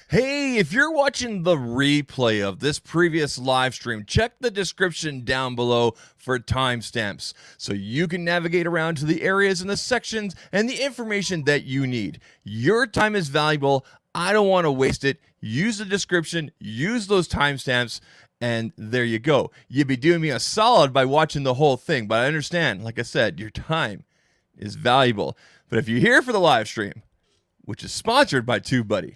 Hey, if you're watching the replay of this previous live stream, check the description down below for timestamps so you can navigate around to the areas and the sections and the information that you need. Your time is valuable. I don't want to waste it. Use the description, use those timestamps, and there you go. You'd be doing me a solid by watching the whole thing, but I understand, like I said, your time is valuable. But if you're here for the live stream, which is sponsored by TubeBuddy,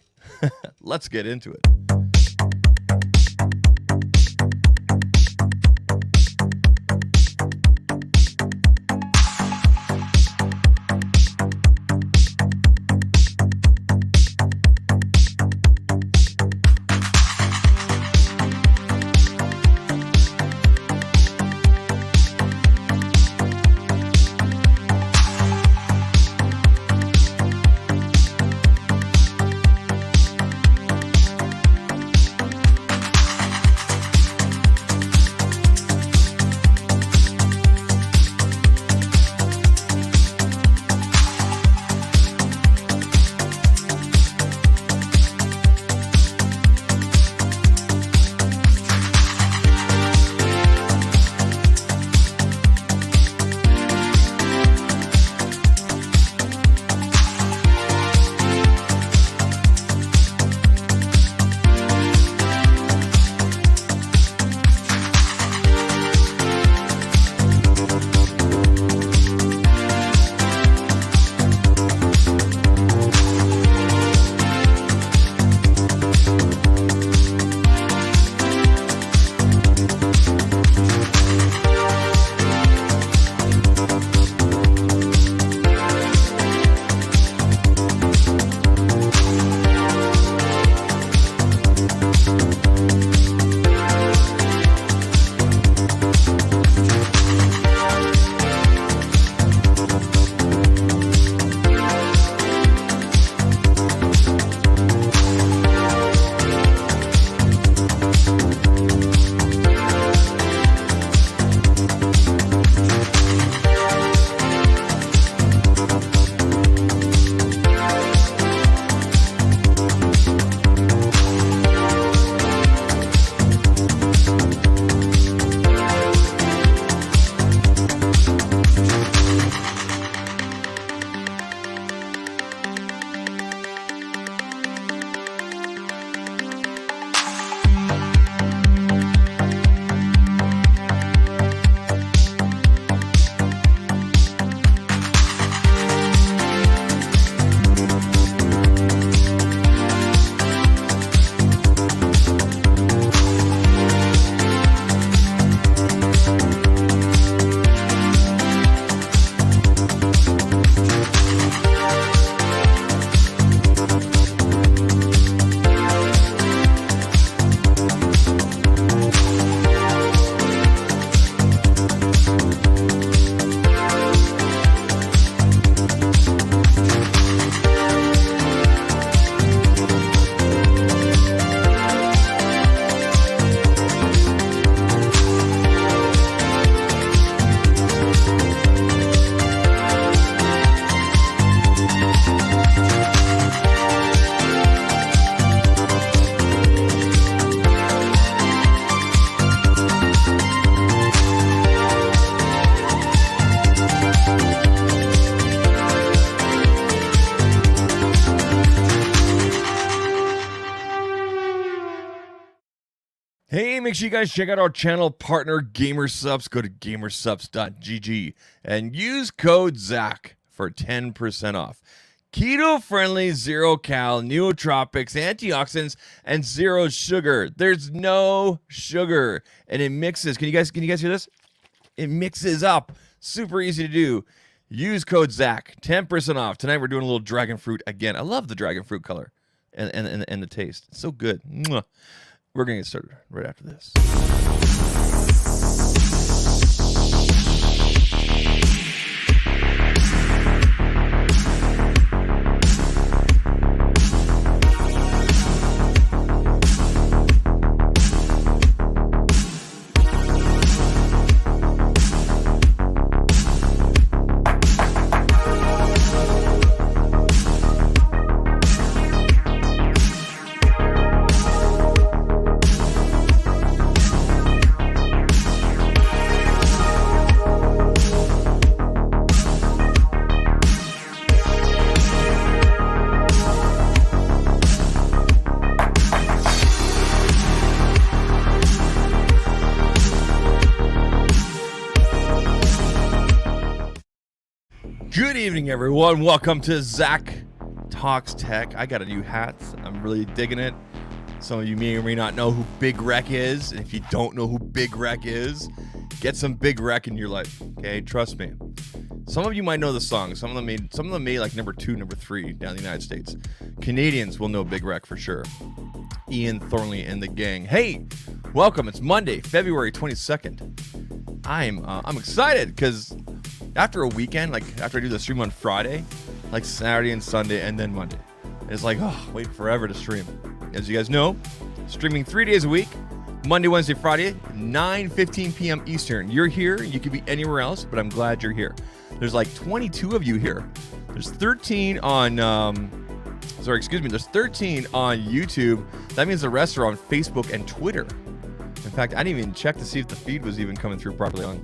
let's get into it. Hey, make sure you guys check out our channel partner, Supps. Go to gamersupps.gg and use code ZAK for 10% off. Keto-friendly, zero-cal, nootropics, antioxidants, and zero sugar. There's no sugar, and it mixes. Can you guys hear this? It mixes up. Super easy to do. Use code ZAK, 10% off. Tonight we're doing a little dragon fruit again. I love the dragon fruit color and the taste. It's so good. Mwah. We're going to get started right after this. evening, everyone. Welcome to ZAKtalks TECH. I got a new hat. I'm really digging it. Some of you may or may not know who Big Rec is. And if you don't know who Big Rec is, get some Big Rec in your life. Okay, trust me. Some of you might know the song. Some of them made like number 2, number 3 down in the United States. Canadians will know Big Rec for sure. Ian Thornley and the gang. Hey, welcome. It's Monday, February 22nd. I'm excited because after a weekend, like after I do the stream on Friday, like Saturday and Sunday and then Monday, it's like, oh, wait forever to stream. As you guys know, streaming 3 days a week, Monday, Wednesday, Friday, 9:15 p.m. Eastern. You're here. You could be anywhere else, but I'm glad you're here. There's like 22 of you here. There's 13 on, there's 13 on YouTube. That means the rest are on Facebook and Twitter. In fact, I didn't even check to see if the feed was even coming through properly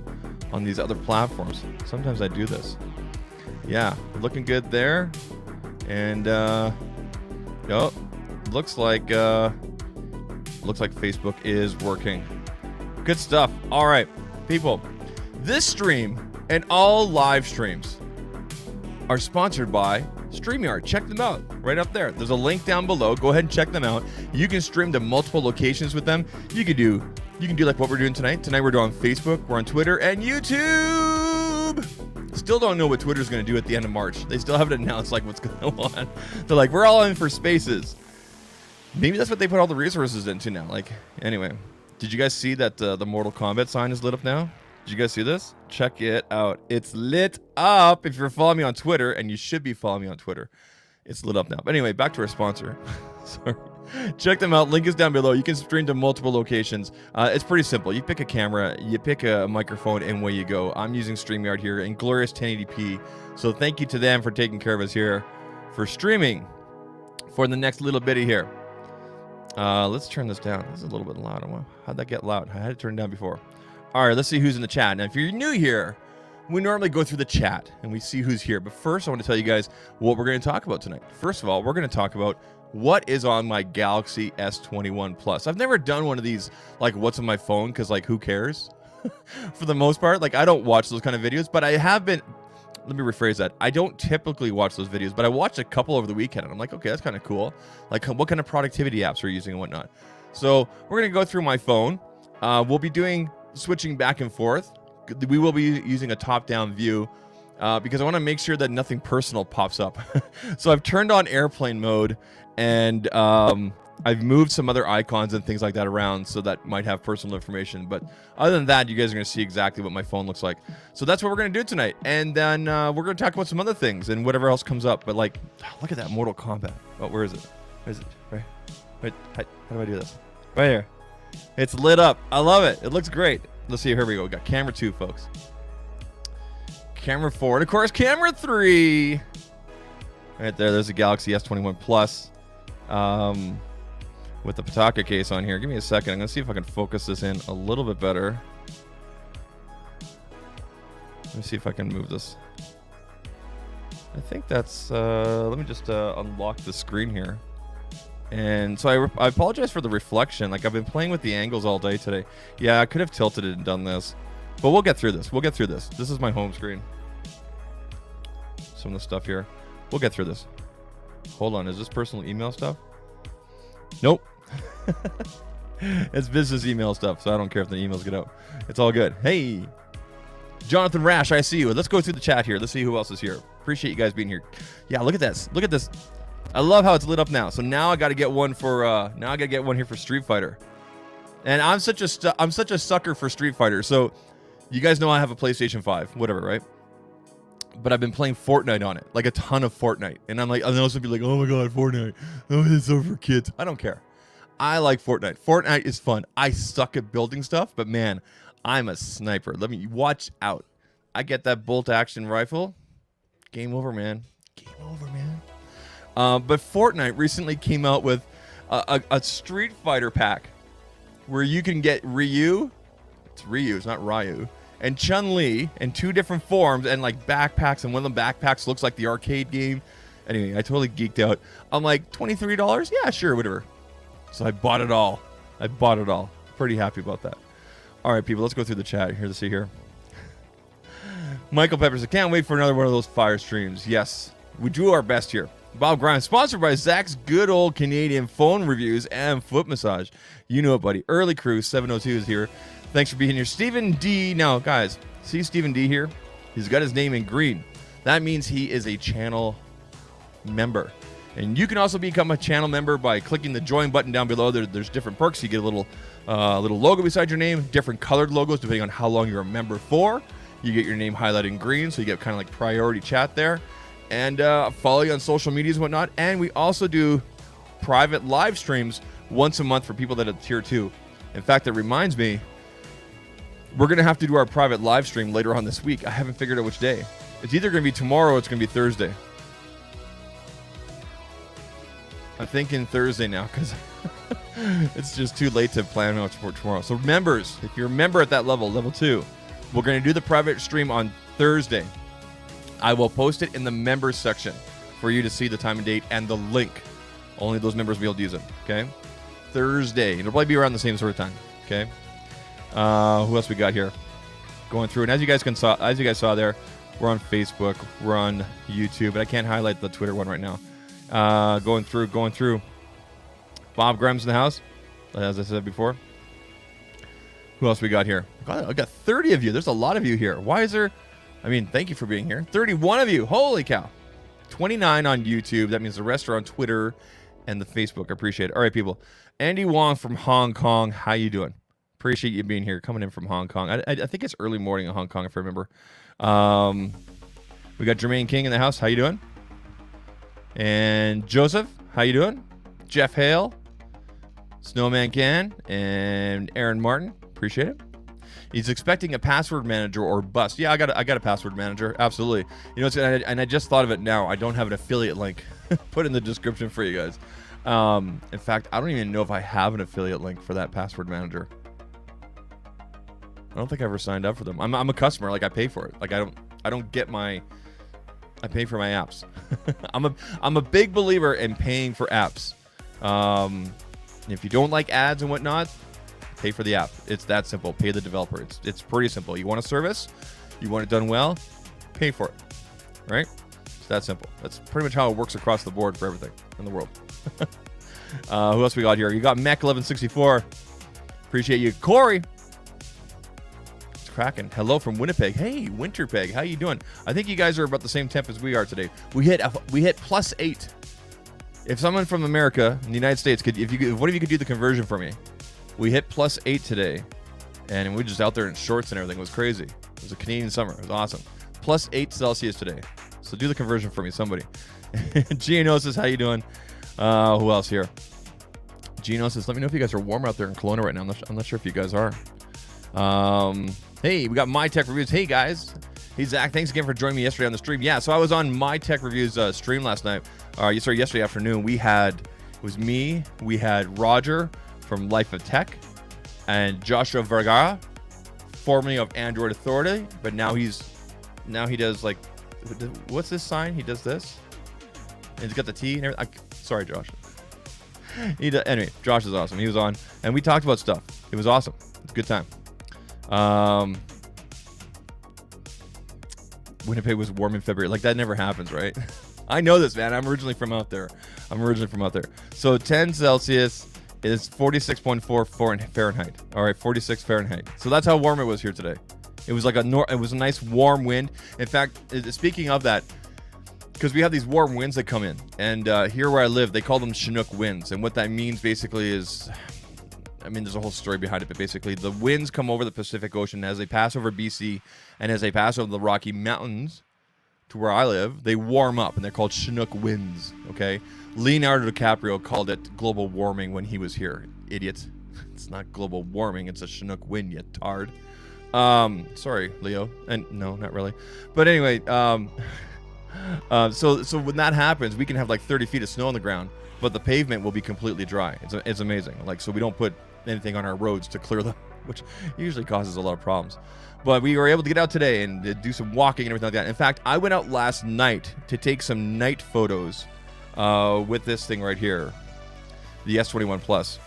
on these other platforms. Sometimes I do this. Yeah, looking good there. And looks like Facebook is working. Good stuff. All right, people. This stream and all live streams are sponsored by StreamYard. Check them out right up there. There's a link down below. Go ahead and check them out. You can stream to multiple locations with them. You can do like what we're doing tonight. Tonight we're doing Facebook, we're on Twitter and YouTube. Still don't know what Twitter's going to do at the end of March. They still haven't announced like what's going on. They're like, we're all in for spaces. Maybe that's what they put all the resources into now. Like, anyway, did you guys see that the Mortal Kombat sign is lit up now? Did you guys see this? Check it out. It's lit up. If you're following me on Twitter, and you should be following me on Twitter, it's lit up now. But anyway, back to our sponsor. Sorry. Check them out. Link is down below. You can stream to multiple locations. It's pretty simple. You pick a camera, you pick a microphone, and away you go. I'm using StreamYard here in glorious 1080p. So thank you to them for taking care of us here for streaming for the next little bitty here. Let's turn this down. This is a little bit loud. How'd that get loud? I had to turn it down before. All right, let's see who's in the chat. Now, if you're new here, we normally go through the chat and we see who's here. But first, I want to tell you guys what we're going to talk about tonight. First of all, we're going to talk about what is on my Galaxy S21 Plus. I've never done one of these, like, what's on my phone, because, like, who cares? For the most part, like, I don't watch those kind of videos, but I have been... Let me rephrase that. I don't typically watch those videos, but I watched a couple over the weekend, and I'm like, okay, that's kind of cool. Like, what kind of productivity apps are you using and whatnot? So we're going to go through my phone. We'll be switching back and forth. We will be using a top-down view because I want to make sure that nothing personal pops up. So I've turned on airplane mode, and I've moved some other icons and things like that around so that might have personal information. But other than that, you guys are going to see exactly what my phone looks like. So that's what we're going to do tonight. And then we're going to talk about some other things and whatever else comes up. But, like, look at that Mortal Kombat. Oh, where is it? Where is it? Right. Wait, how do I do this? Right here. It's lit up. I love it. It looks great. Let's see. Here we go. We got camera 2, folks. Camera 4. And, of course, camera 3. Right there. There's a Galaxy S21 Plus. With the Pataka case on here. Give me a second. I'm going to see if I can focus this in a little bit better. Let me see if I can move this. I think that's... let me just unlock the screen here. And so I apologize for the reflection. Like, I've been playing with the angles all day today. Yeah, I could have tilted it and done this. But we'll get through this. We'll get through this. This is my home screen. Some of the stuff here. We'll get through this. Hold on. Is this personal email stuff? Nope. It's business email stuff, so I don't care if the emails get out. It's all good. Hey, Jonathan Rash, I see you. Let's go through the chat here. Let's see who else is here. Appreciate you guys being here. Yeah, look at this. Look at this. I love how it's lit up now. So now I got to get one for here for Street Fighter. And I'm such a sucker for Street Fighter. So you guys know I have a PlayStation 5, whatever, right? But I've been playing Fortnite on it, like a ton of Fortnite. And I'm like, I know some people be like, oh my God, Fortnite. Oh, it's so for kids. I don't care. I like Fortnite. Fortnite is fun. I suck at building stuff, but man, I'm a sniper. Let me watch out. I get that bolt action rifle. Game over, man. Game over, man. But Fortnite recently came out with a Street Fighter pack where you can get Ryu. It's Ryu, it's not Ryu. And Chun-Li in 2 different forms and like backpacks, and one of the backpacks looks like the arcade game. Anyway, I totally geeked out. I'm like, $23? Yeah, sure, whatever. So I bought it all. Pretty happy about that. All right, people, let's go through the chat here to see here. Michael Peppers, I can't wait for another one of those fire streams. Yes, we do our best here. Bob Grimes, sponsored by Zach's good old Canadian phone reviews and foot massage. You know it, buddy. Early Crew 702 is here. Thanks for being here. Stephen D. Now, guys, see Stephen D here? He's got his name in green. That means he is a channel member. And you can also become a channel member by clicking the join button down below. There's different perks. You get a little logo beside your name, different colored logos depending on how long you're a member for. You get your name highlighted in green, so you get kind of like priority chat there. And follow you on social medias and whatnot. And we also do private live streams once a month for people that are tier 2. In fact, that reminds me, we're going to have to do our private live stream later on this week. I haven't figured out which day. It's either going to be tomorrow or it's going to be Thursday. I'm thinking Thursday now because it's just too late to plan out for tomorrow. So members, if you're a member at that level, level 2, we're going to do the private stream on Thursday. I will post it in the members section for you to see the time and date and the link. Only those members will be able to use it, okay? Thursday. It'll probably be around the same sort of time, okay? Who else we got here? Going through, and as you guys saw there, we're on Facebook, we're on YouTube, but I can't highlight the Twitter one right now. Going through. Bob Grimes in the house, as I said before. Who else we got here? I got 30 of you. There's a lot of you here. Why is there... I mean, thank you for being here. 31 of you. Holy cow. 29 on YouTube. That means the rest are on Twitter and the Facebook. I appreciate it. All right, people. Andy Wong from Hong Kong. How you doing? Appreciate you being here. Coming in from Hong Kong. I think it's early morning in Hong Kong, if I remember. We got Jermaine King in the house. How you doing? And Joseph. How you doing? Jeff Hale. Snowman Can. And Aaron Martin. Appreciate it. He's expecting a password manager or bust. Yeah, I got a password manager. Absolutely. You know, and I just thought of it now. I don't have an affiliate link put in the description for you guys. In fact, I don't even know if I have an affiliate link for that password manager. I don't think I ever signed up for them. I'm a customer. Like, I pay for it. Like, I don't get my... I pay for my apps. I'm a big believer in paying for apps. If you don't like ads and whatnot, pay for the app. It's that simple. Pay the developer. It's pretty simple. You want a service, you want it done well, pay for it. Right? It's that simple. That's pretty much how it works across the board for everything in the world. Who else we got here? You got Mech1164. Appreciate you. Corey. It's cracking. Hello from Winnipeg. Hey, Winterpeg. How you doing? I think you guys are about the same temp as we are today. We hit +8. If someone from America in the United States if one of you could do the conversion for me. We hit +8 today, and we were just out there in shorts and everything. It was crazy. It was a Canadian summer. It was awesome. +8 Celsius today. So do the conversion for me, somebody. Geonosis, how you doing? Who else here? Geonosis, let me know if you guys are warm out there in Kelowna right now. I'm not sure if you guys are. Hey, we got My Tech Reviews. Hey, guys. Hey, Zach. Thanks again for joining me yesterday on the stream. Yeah, so I was on My Tech Reviews stream last night. Yesterday afternoon. It was me. We had Roger from Life of Tech, and Joshua Vergara, formerly of Android Authority, but now he does, like, what's this sign? He does this, and he's got the T and everything. Sorry, Josh. Anyway, Josh is awesome. He was on, and we talked about stuff. It was awesome. It's a good time. Winnipeg was warm in February. Like, that never happens, right? I know this, man. I'm originally from out there. So 10 Celsius is 46.4 Fahrenheit. All right, 46 Fahrenheit. So that's how warm it was here today. It was like it was a nice warm wind. In fact, speaking of that, because we have these warm winds that come in, and here where I live, they call them Chinook winds. And what that means basically is, I mean, there's a whole story behind it, but basically the winds come over the Pacific Ocean as they pass over BC and as they pass over the Rocky Mountains to where I live, they warm up, and they're called Chinook winds, okay? Leonardo DiCaprio called it global warming when he was here. Idiot. It's not global warming. It's a Chinook wind, you tard. Sorry, Leo. And no, not really. But anyway, so when that happens, we can have like 30 feet of snow on the ground, but the pavement will be completely dry. It's amazing. Like, so we don't put anything on our roads to clear them, which usually causes a lot of problems. But we were able to get out today and do some walking and everything like that. In fact, I went out last night to take some night photos with this thing right here, the S21 Plus.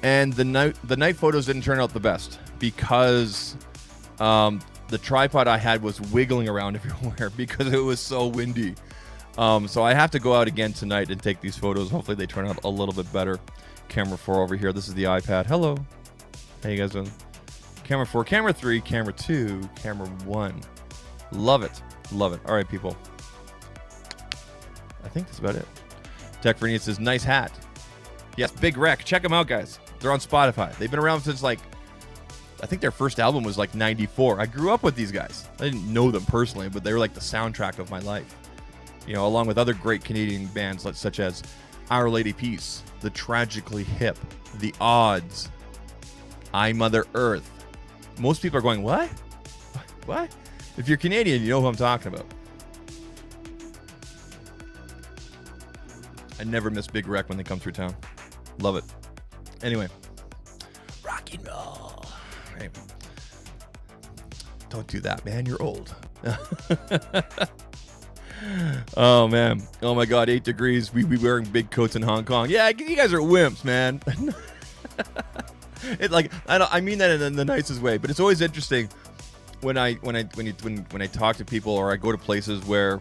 And the night photos didn't turn out the best because the the tripod I had was wiggling around everywhere because it was so windy. So I have to go out again tonight and take these photos. Hopefully they turn out a little bit better. Camera 4 over here. This is the iPad. Hello. How you guys doing? Camera 4, camera 3, camera 2, camera 1. Love it. Love it. All right, people. I think that's about it. Tech Fernie says, nice hat. Yes, Big Wreck. Check them out, guys. They're on Spotify. They've been around since, like, I think their first album was, like, 94. I grew up with these guys. I didn't know them personally, but they were, like, the soundtrack of my life. You know, along with other great Canadian bands such as Our Lady Peace, The Tragically Hip, The Odds, I Mother Earth. Most people are going, what? What? If you're Canadian, you know who I'm talking about. I never miss Big Wreck when they come through town. Love it. Anyway. Rock and roll. Anyway. Don't do that, man. You're old. Oh, man. Oh, my God. 8 degrees. We be wearing big coats in Hong Kong. Yeah, you guys are wimps, man. I mean that in the nicest way, but it's always interesting when I talk to people or I go to places where,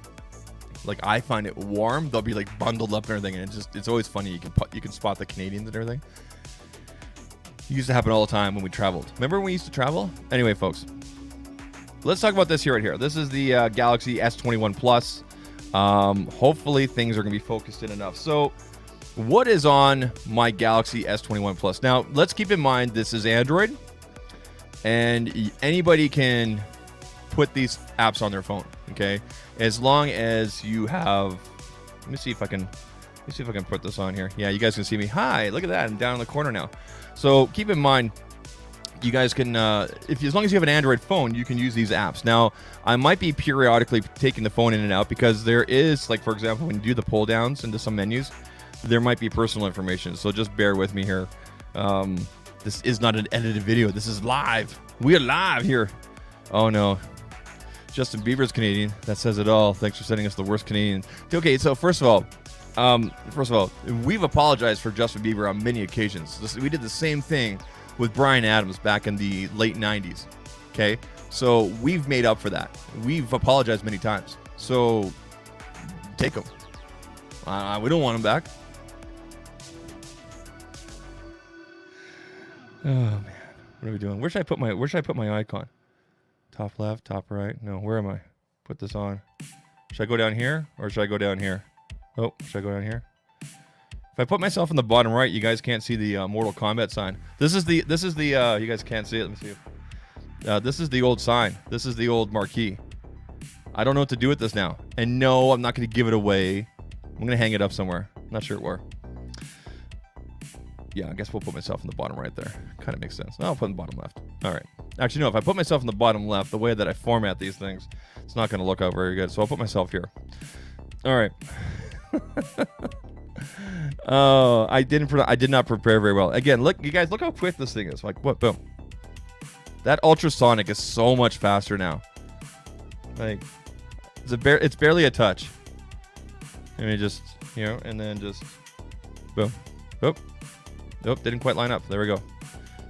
like, I find it warm. They'll be like bundled up and everything, and it's always funny. You can spot the Canadians and everything. It used to happen all the time when we traveled. Remember when we used to travel? Anyway, folks, let's talk about this here right here. This is the Galaxy S21 Plus. Hopefully things are going to be focused in enough. So what is on my Galaxy S21 Plus? Now, let's keep in mind this is Android, and anybody can put these apps on their phone, okay? As long as you have, let me see if I can put this on here. Yeah, you guys can see me. Hi, look at that. I'm down in the corner now. So keep in mind, you guys can, as long as you have an Android phone, you can use these apps. Now, I might be periodically taking the phone in and out because there is, like, for example, when you do the pull downs into some menus, there might be personal information. So just bear with me here. This is not an edited video. This is live. We are live here. Oh, no. Justin Bieber's Canadian. That says it all. Thanks for sending us the worst Canadian. Okay, so first of all, we've apologized for Justin Bieber on many occasions. We did the same thing with Bryan Adams back in the late 90s. Okay, so we've made up for that. We've apologized many times. So take him. We don't want him back. Oh man, what are we doing? Where should I put my icon? Top left, top right. No, where am I? Put this on. Should I go down here or should I go down here? Oh, should I go down here? If I put myself in the bottom right, you guys can't see the Mortal Kombat sign. This is the you guys can't see it. Let me see. This is the old sign. This is the old marquee. I don't know what to do with this now. And no, I'm not going to give it away. I'm going to hang it up somewhere. Not sure where. Yeah, I guess we'll put myself in the bottom right there. Kind of makes sense. No, I'll put in the bottom left. All right. Actually, no, if I put myself in the bottom left, the way that I format these things, it's not going to look out very good. So I'll put myself here. All right. Oh, I did not prepare very well. Again, look, you guys, look how quick this thing is. Like, what? Boom. That ultrasonic is so much faster now. Like, it's barely a touch. Let me just, and then just, boom. Oh, nope, didn't quite line up. There we go.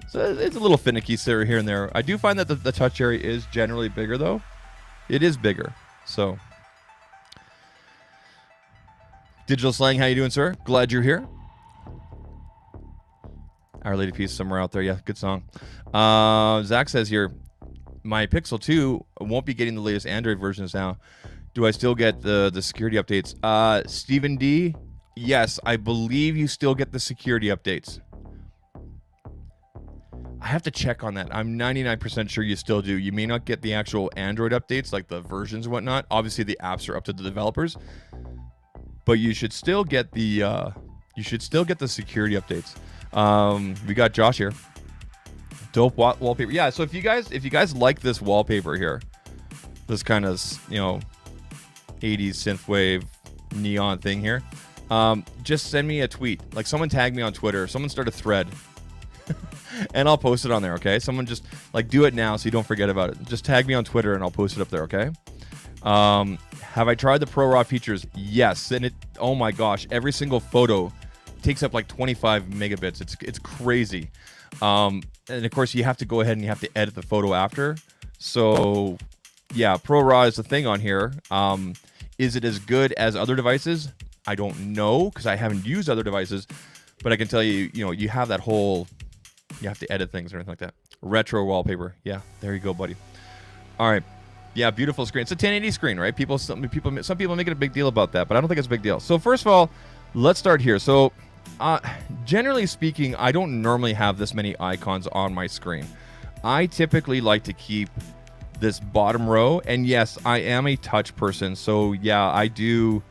So it's a little finicky here and there. I do find that the touch area is generally bigger, though. It is bigger. So, Digital Slang, how you doing, sir? Glad you're here. Our Lady Peace somewhere out there. Yeah, good song. Zach says here, my Pixel 2 won't be getting the latest Android versions now. Do I still get the security updates? Stephen D, yes, I believe you still get the security updates. I have to check on that. I'm 99% sure you still do. You may not get the actual Android updates, like the versions and whatnot. Obviously, the apps are up to the developers, but you should still get the security updates. We got Josh here. Dope wallpaper. Yeah. So if you guys like this wallpaper here, this kind of 80s synthwave neon thing here, just send me a tweet. Like, someone tag me on Twitter. Someone start a thread. And I'll post it on there, okay? Someone just, like, do it now so you don't forget about it. Just tag me on Twitter and I'll post it up there, okay? Have I tried the Pro Raw features? Yes. And oh my gosh, every single photo takes up like 25 megabits. It's crazy. And of course, you have to go ahead and you have to edit the photo after. So yeah, Pro Raw is the thing on here. Is it as good as other devices? I don't know because I haven't used other devices, but I can tell you, you have that whole, you have to edit things or anything like that. Retro wallpaper. Yeah, there you go, buddy. All right. Yeah, beautiful screen. It's a 1080 screen, right? Some people make it a big deal about that, but I don't think it's a big deal. So first of all, let's start here. So generally speaking, I don't normally have this many icons on my screen. I typically like to keep this bottom row, and yes, I am a touch person, so yeah, I do,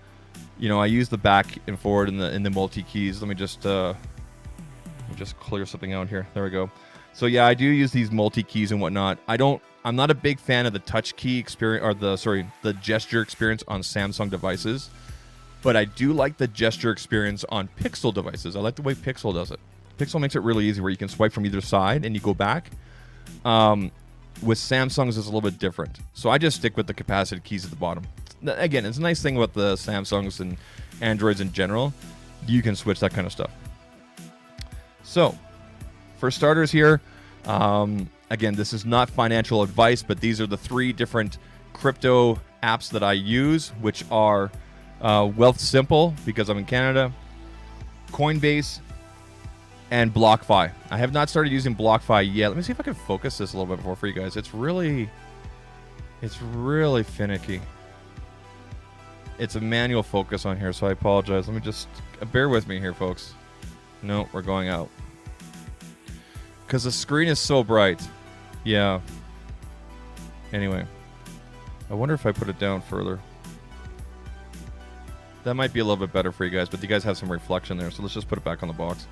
I use the back and forward in the multi keys. Let me just clear something out here. There we go. So yeah, I do use these multi keys and whatnot. I'm not a big fan of the touch key experience, or the gesture experience on Samsung devices, but I do like the gesture experience on Pixel devices. I like the way Pixel does it. Pixel makes it really easy where you can swipe from either side and you go back. With Samsung's, it's a little bit different. So I just stick with the capacitive keys at the bottom. Again, it's a nice thing about the Samsungs and Androids in general. You can switch that kind of stuff. So, for starters here, again, this is not financial advice, but these are the 3 different crypto apps that I use, which are Wealth Simple, because I'm in Canada, Coinbase, and BlockFi. I have not started using BlockFi yet. Let me see if I can focus this a little bit more for you guys. It's really finicky. It's a manual focus on here, so I apologize. Let me just bear with me here, folks. No, we're going out. Because the screen is so bright. Yeah. Anyway. I wonder if I put it down further. That might be a little bit better for you guys, but you guys have some reflection there, so let's just put it back on the box.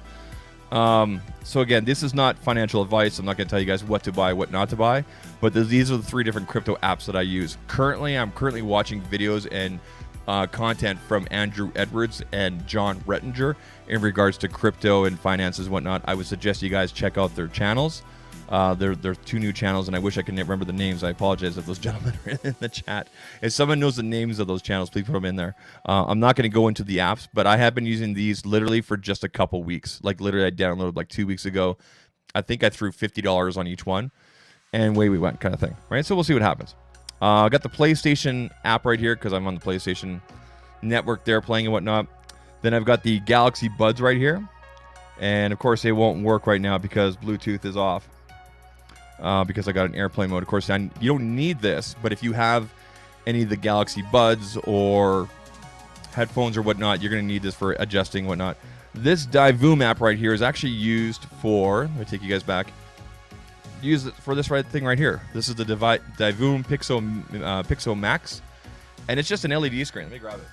So again, this is not financial advice. I'm not going to tell you guys what to buy, what not to buy, but these are the 3 different crypto apps that I use. I'm currently watching videos and content from Andrew Edwards and John Rettinger in regards to crypto and finances and whatnot. I would suggest you guys check out their channels. There are 2 new channels, and I wish I could remember the names. I apologize if those gentlemen are in the chat. If someone knows the names of those channels, please put them in there. I'm not going to go into the apps, but I have been using these literally for just a couple weeks. Like literally, I downloaded like 2 weeks ago. I think I threw $50 on each one, and away we went, kind of thing. Right? So we'll see what happens. I got the PlayStation app right here because I'm on the PlayStation network there playing and whatnot. Then I've got the Galaxy Buds right here, and of course they won't work right now because Bluetooth is off. Because I got an airplane mode. Of course, you don't need this, but if you have any of the Galaxy Buds or headphones or whatnot, you're going to need this for adjusting whatnot. This Divoom app right here is actually used for, let me take you guys back, use it for this thing right here. This is the Divoom Pixel Max, and it's just an LED screen. Let me grab it.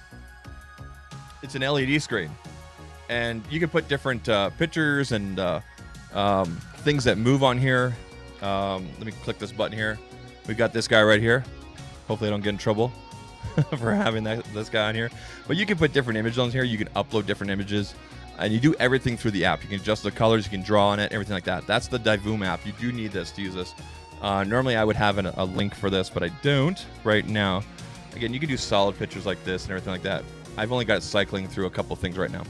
It's an LED screen, and you can put different pictures and things that move on here. Let me click this button here. We got this guy right here. Hopefully I don't get in trouble for having this guy on here. But you can put different images on here. You can upload different images. And you do everything through the app. You can adjust the colors. You can draw on it. Everything like that. That's the Divoom app. You do need this to use this. Normally I would have a link for this, but I don't right now. Again, you can do solid pictures like this and everything like that. I've only got it cycling through a couple things right now.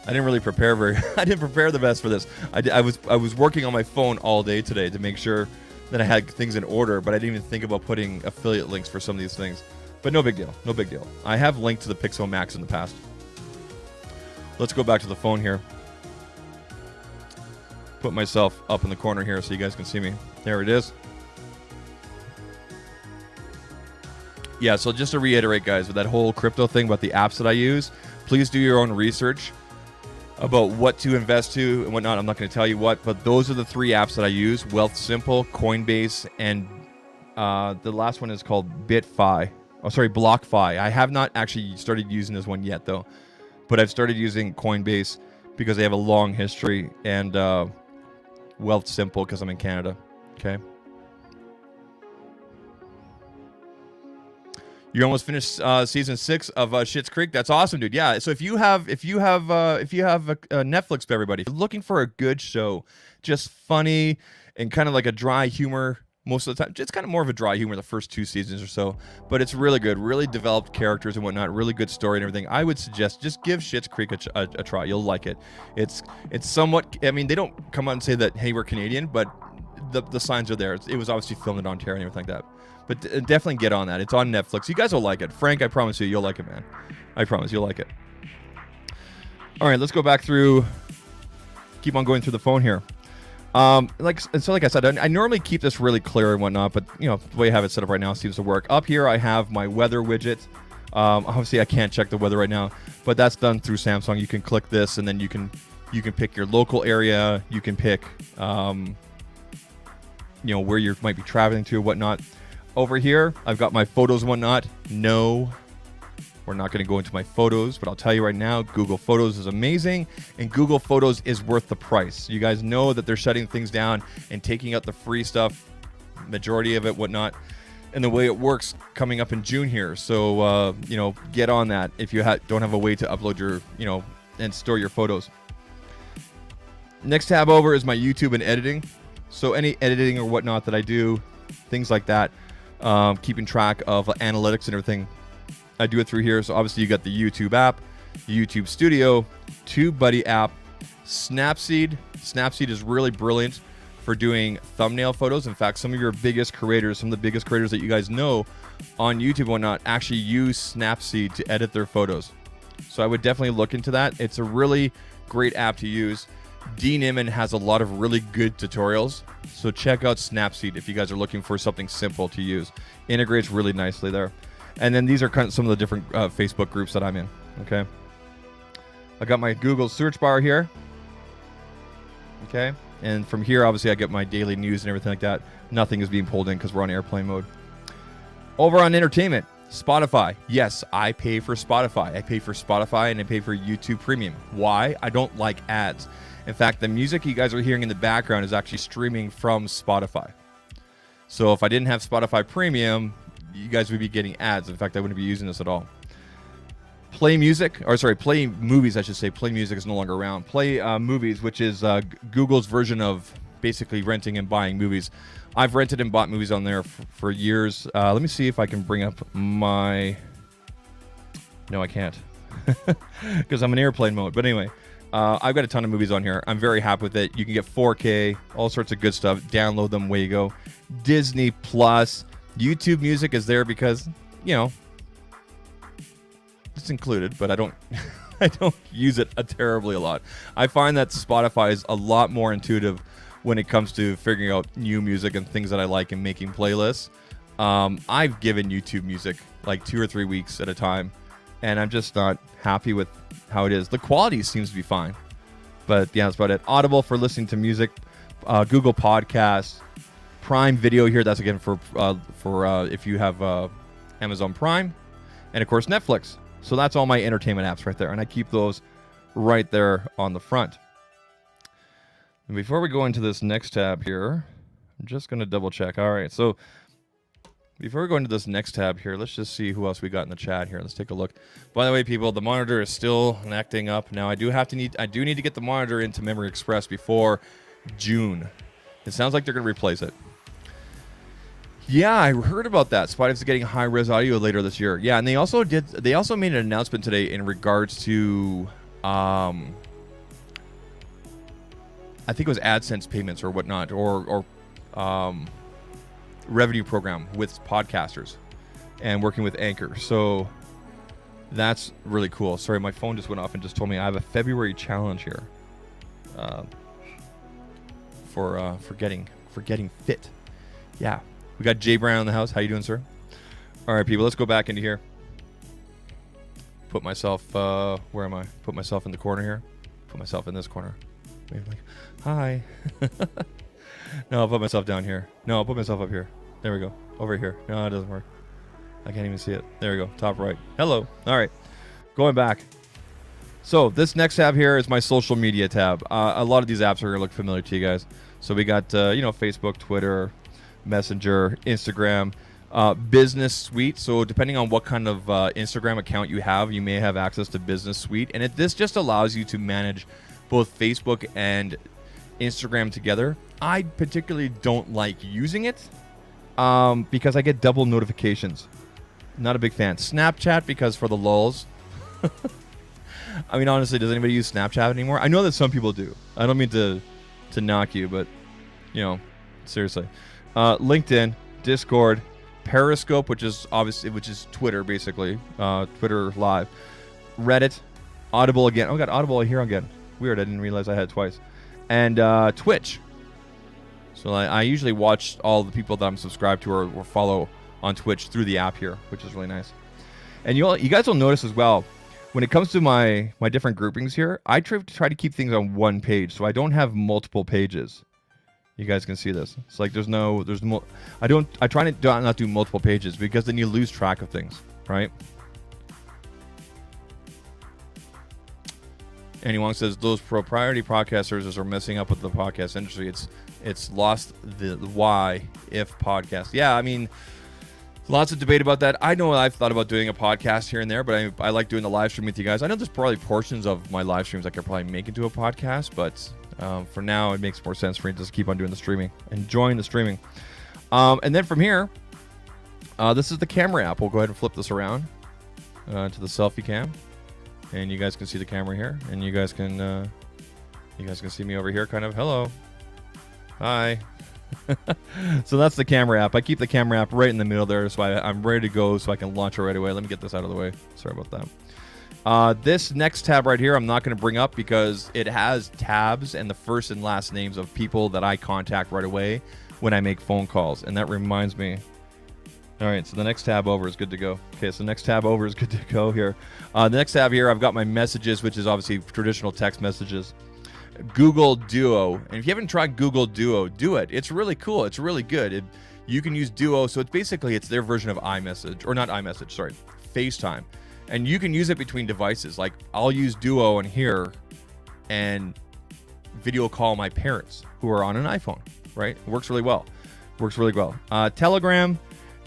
I didn't really prepare I didn't prepare the best for this. I was working on my phone all day today to make sure that I had things in order, but I didn't even think about putting affiliate links for some of these things. But no big deal. No big deal. I have linked to the Pixel Max in the past. Let's go back to the phone here. Put myself up in the corner here so you guys can see me. There it is. Yeah, so just to reiterate, guys, with that whole crypto thing about the apps that I use, please do your own research about what to invest to and whatnot. I'm not going to tell you what, but those are the 3 apps that I use: Wealth Simple, Coinbase, and the last one is called BlockFi. I have not actually started using this one yet, though, but I've started using Coinbase because they have a long history, and Wealth Simple because I'm in Canada. Okay. You almost finished season 6 of Schitt's Creek. That's awesome, dude. Yeah. So if you have a Netflix, everybody, if you're looking for a good show, just funny and kind of like a dry humor most of the time. It's kind of more of a dry humor the first 2 seasons or so, but it's really good. Really developed characters and whatnot. Really good story and everything. I would suggest just give Schitt's Creek a try. You'll like it. It's somewhat. I mean, they don't come out and say that, hey, we're Canadian, but the signs are there. It was obviously filmed in Ontario and everything like that. But definitely get on that. It's on Netflix. You guys will like it. Frank, I promise you'll like it, man. I promise you'll like it. All right, let's go back through. Keep on going through the phone here. Like I said, I normally keep this really clear and whatnot, but the way I have it set up right now seems to work. Up here, I have my weather widget. Obviously, I can't check the weather right now, but that's done through Samsung. You can click this, and then you can pick your local area. You can pick, where you might be traveling to, whatnot. Over here, I've got my photos and whatnot. No, we're not going to go into my photos, but I'll tell you right now, Google Photos is amazing, and Google Photos is worth the price. You guys know that they're shutting things down and taking out the free stuff, majority of it, whatnot, and the way it works coming up in June here. So, get on that if you don't have a way to upload your, and store your photos. Next tab over is my YouTube and editing. So any editing or whatnot that I do, things like that, keeping track of analytics and everything, I do it through here. So obviously you got the YouTube app, YouTube Studio, TubeBuddy app, Snapseed. Snapseed is really brilliant for doing thumbnail photos. In fact, some of the biggest creators that you guys know on YouTube and whatnot actually use Snapseed to edit their photos. So I would definitely look into that. It's a really great app to use. Dean Iman has a lot of really good tutorials, so check out Snapseed if you guys are looking for something simple to use. Integrates really nicely there. And then these are kind of some of the different Facebook groups that I'm in. Okay, I got my Google search bar here. Okay, and from here, obviously, I get my daily news and everything like that. Nothing is being pulled in because we're on airplane mode. Over on entertainment, Spotify. Yes, I pay for Spotify. I pay for Spotify and I pay for YouTube Premium. Why? I don't like ads. In fact, the music you guys are hearing in the background is actually streaming from Spotify. So if I didn't have Spotify Premium, you guys would be getting ads. In fact, I wouldn't be using this at all. Play Movies, I should say. Play Music is no longer around. Play Movies, which is Google's version of basically renting and buying movies. I've rented and bought movies on there for years. Let me see if I can bring up my... No, I can't. Because I'm in airplane mode. But anyway, I've got a ton of movies on here. I'm very happy with it. You can get 4K, all sorts of good stuff. Download them, way you go. Disney Plus. YouTube Music is there because, it's included, but I don't use it terribly a lot. I find that Spotify is a lot more intuitive when it comes to figuring out new music and things that I like and making playlists. I've given YouTube Music like 2 or 3 weeks at a time, and I'm just not happy with how it is. The quality seems to be fine, but yeah, that's about it. Audible for listening to music, Google Podcasts, Prime Video here. That's again for if you have Amazon Prime, and of course Netflix. So that's all my entertainment apps right there, and I keep those right there on the front. And before we go into this next tab here, I'm just going to double check. All right, so before we go into this next tab here, let's just see who else we got in the chat here. Let's take a look. By the way, people, the monitor is still acting up. Now I do need to get the monitor into Memory Express before June. It sounds like they're going to replace it. Yeah, I heard about that. Spotify's getting high-res audio later this year. Yeah, and they also made an announcement today in regards to I think it was AdSense payments or whatnot, or revenue program with podcasters and working with Anchor. So that's really cool. Sorry, my phone just went off and just told me I have a February challenge here for getting fit. Yeah. We got Jay Brown in the house. How you doing, sir? All right, people, let's go back into here. Put myself, where am I? Put myself in the corner here. Put myself in this corner. Maybe like, hi. No, I'll put myself down here. No, I'll put myself up here. There we go. Over here. No, it doesn't work. I can't even see it. There we go. Top right. Hello. All right. Going back. So this next tab here is my social media tab. A lot of these apps are going to look familiar to you guys. So we got, Facebook, Twitter, Messenger, Instagram, Business Suite. So depending on what kind of Instagram account you have, you may have access to Business Suite. And this just allows you to manage both Facebook and Instagram together. I particularly don't like using it because I get double notifications. Not a big fan. Snapchat, because for the lulz. I mean, honestly, does anybody use Snapchat anymore? I know that some people do. I don't mean to knock you, but, Seriously. LinkedIn, Discord, Periscope, which is Twitter, basically. Twitter Live. Reddit, Audible again. Oh, I got Audible here again. Weird, I didn't realize I had it twice. And Twitch. So I usually watch all the people that I'm subscribed to or follow on Twitch through the app here, which is really nice. And you guys will notice as well, when it comes to my different groupings here, I try to keep things on one page, so I don't have multiple pages. You guys can see this. It's like I try to not do multiple pages because then you lose track of things, right? And Wong says those proprietary podcasters are messing up with the podcast industry. It's lost the why if podcast. Yeah, I mean, lots of debate about that. I know I've thought about doing a podcast here and there, but I like doing the live stream with you guys. I know there's probably portions of my live streams I could probably make into a podcast, but for now it makes more sense for me to just keep on doing the streaming, enjoying the streaming. And then from here, this is the camera app. We'll go ahead and flip this around to the selfie cam. And you guys can see the camera here, and you guys can see me over here, kind of. Hello, hi. So that's the camera app. I keep the camera app right in the middle there, so I'm ready to go, so I can launch it right away. Let me get this out of the way. Sorry about that. This next tab right here, I'm not going to bring up because it has tabs and the first and last names of people that I contact right away when I make phone calls, and that reminds me. All right, so the next tab over is good to go. Okay, so next tab over is good to go here. The next tab here, I've got my messages, which is obviously traditional text messages. Google Duo. And if you haven't tried Google Duo, do it. It's really cool. It's really good. You can use Duo. So it's their version of iMessage, or not iMessage, sorry, FaceTime. And you can use it between devices. Like I'll use Duo in here and video call my parents who are on an iPhone, right? It works really well. Telegram,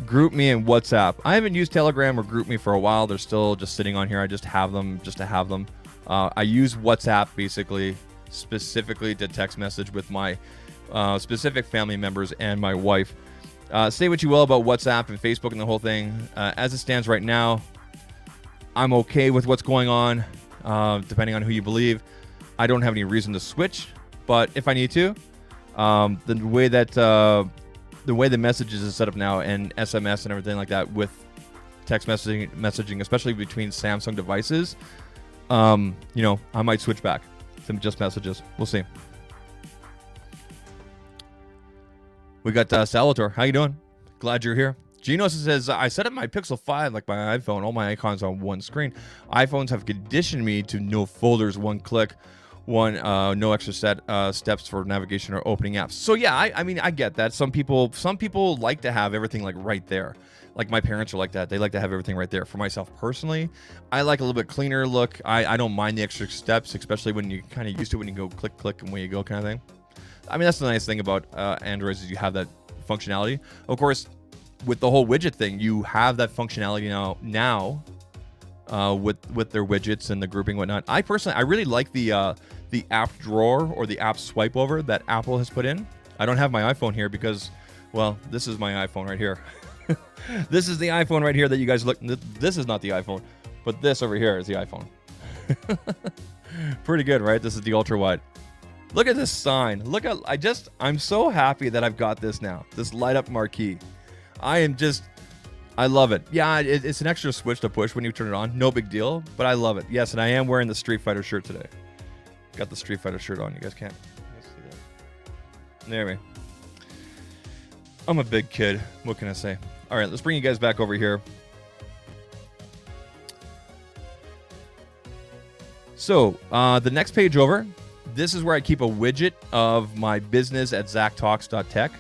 GroupMe, and WhatsApp. I haven't used Telegram or GroupMe for a while. They're still just sitting on here. I just have them just to have them. I use WhatsApp basically specifically to text message with my specific family members and my wife. Say what you will about WhatsApp and Facebook and the whole thing. As it stands right now, I'm okay with what's going on, depending on who you believe. I don't have any reason to switch, but if I need to, the way the messages is set up now and SMS and everything like that with text messaging, especially between Samsung devices, I might switch back to just messages. We'll see. We got Salator. How you doing? Glad you're here. Gino says, I set up my Pixel 5 like my iPhone, all my icons on one screen. iPhones have conditioned me to no folders, one click, no extra steps for navigation or opening apps. So yeah, I mean, I get that. Some people like to have everything like right there. Like my parents are like that. They like to have everything right there. For myself personally, I like a little bit cleaner look. I don't mind the extra steps, especially when you kind of used to when you go click and where you go kind of thing. I mean, that's the nice thing about Androids is you have that functionality. Of course, with the whole widget thing, you have that functionality now with their widgets and the grouping and whatnot. I really like the app drawer or the app swipe over that Apple has put in. I don't have my iPhone here because, well, this is my iPhone right here. This is the iPhone right here that you guys look. This is not the iPhone, but this over here is the iPhone. Pretty good, right? This is the ultra wide. Look at this sign. I'm so happy that I've got this now. This light up marquee. I love it. Yeah, it's an extra switch to push when you turn it on. No big deal, but I love it. Yes, and I am wearing the Street Fighter shirt today. Got the Street Fighter shirt on. You guys can't see that. There we. I'm a big kid. What can I say? All right, let's bring you guys back over here. So the next page over, this is where I keep a widget of my business at ZAKtalks.tech.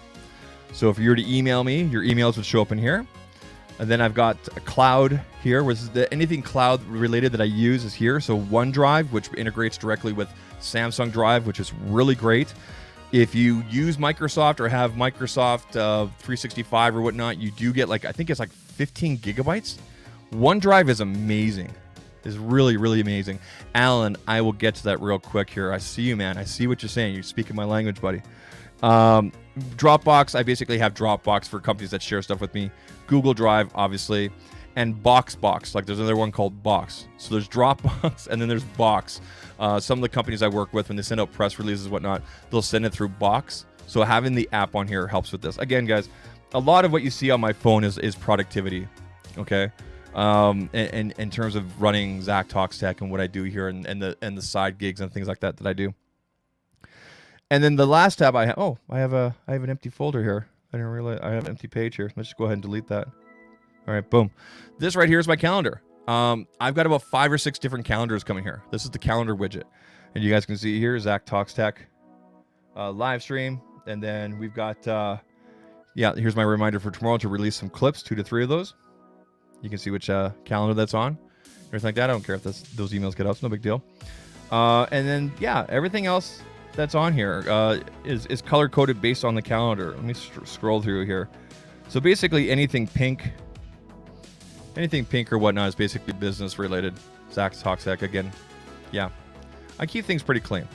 So if you were to email me, your emails would show up in here. And then I've got a cloud here, which is anything cloud related that I use is here. So OneDrive, which integrates directly with Samsung Drive, which is really great. If you use Microsoft or have Microsoft 365 or whatnot, you do get I think it's 15 gigabytes. OneDrive is amazing. It's really, really amazing. Alan, I will get to that real quick here. I see you, man. I see what you're saying. You're speaking my language, buddy. Dropbox, I basically have Dropbox for companies that share stuff with me. Google Drive, obviously. and box. Like there's another one called Box. So there's Dropbox and then there's Box. Some of the companies I work with, when they send out press releases and whatnot, they'll send it through Box. So having the app on here helps with this. Again, guys, a lot of what you see on my phone is productivity, okay? In terms of running ZAKtalks Tech and what I do here and the side gigs and things like that I do. And then the last tab I have, I have an empty folder here. I didn't realize I have an empty page here. Let's just go ahead and delete that. All right, boom. This right here is my calendar. I've got about 5 or 6 different calendars coming here. This is the calendar widget. And you guys can see here, ZAKtalks Tech live stream. And then we've got, here's my reminder for tomorrow to release some clips, 2 to 3 of those. You can see which calendar that's on. Everything like that. I don't care if those emails get out. It's no big deal. And then, everything else that's on here is color-coded based on the calendar. Let me scroll through here. So basically anything pink or whatnot is basically business-related. ZAKtalks Tech, again. Yeah. I keep things pretty clean.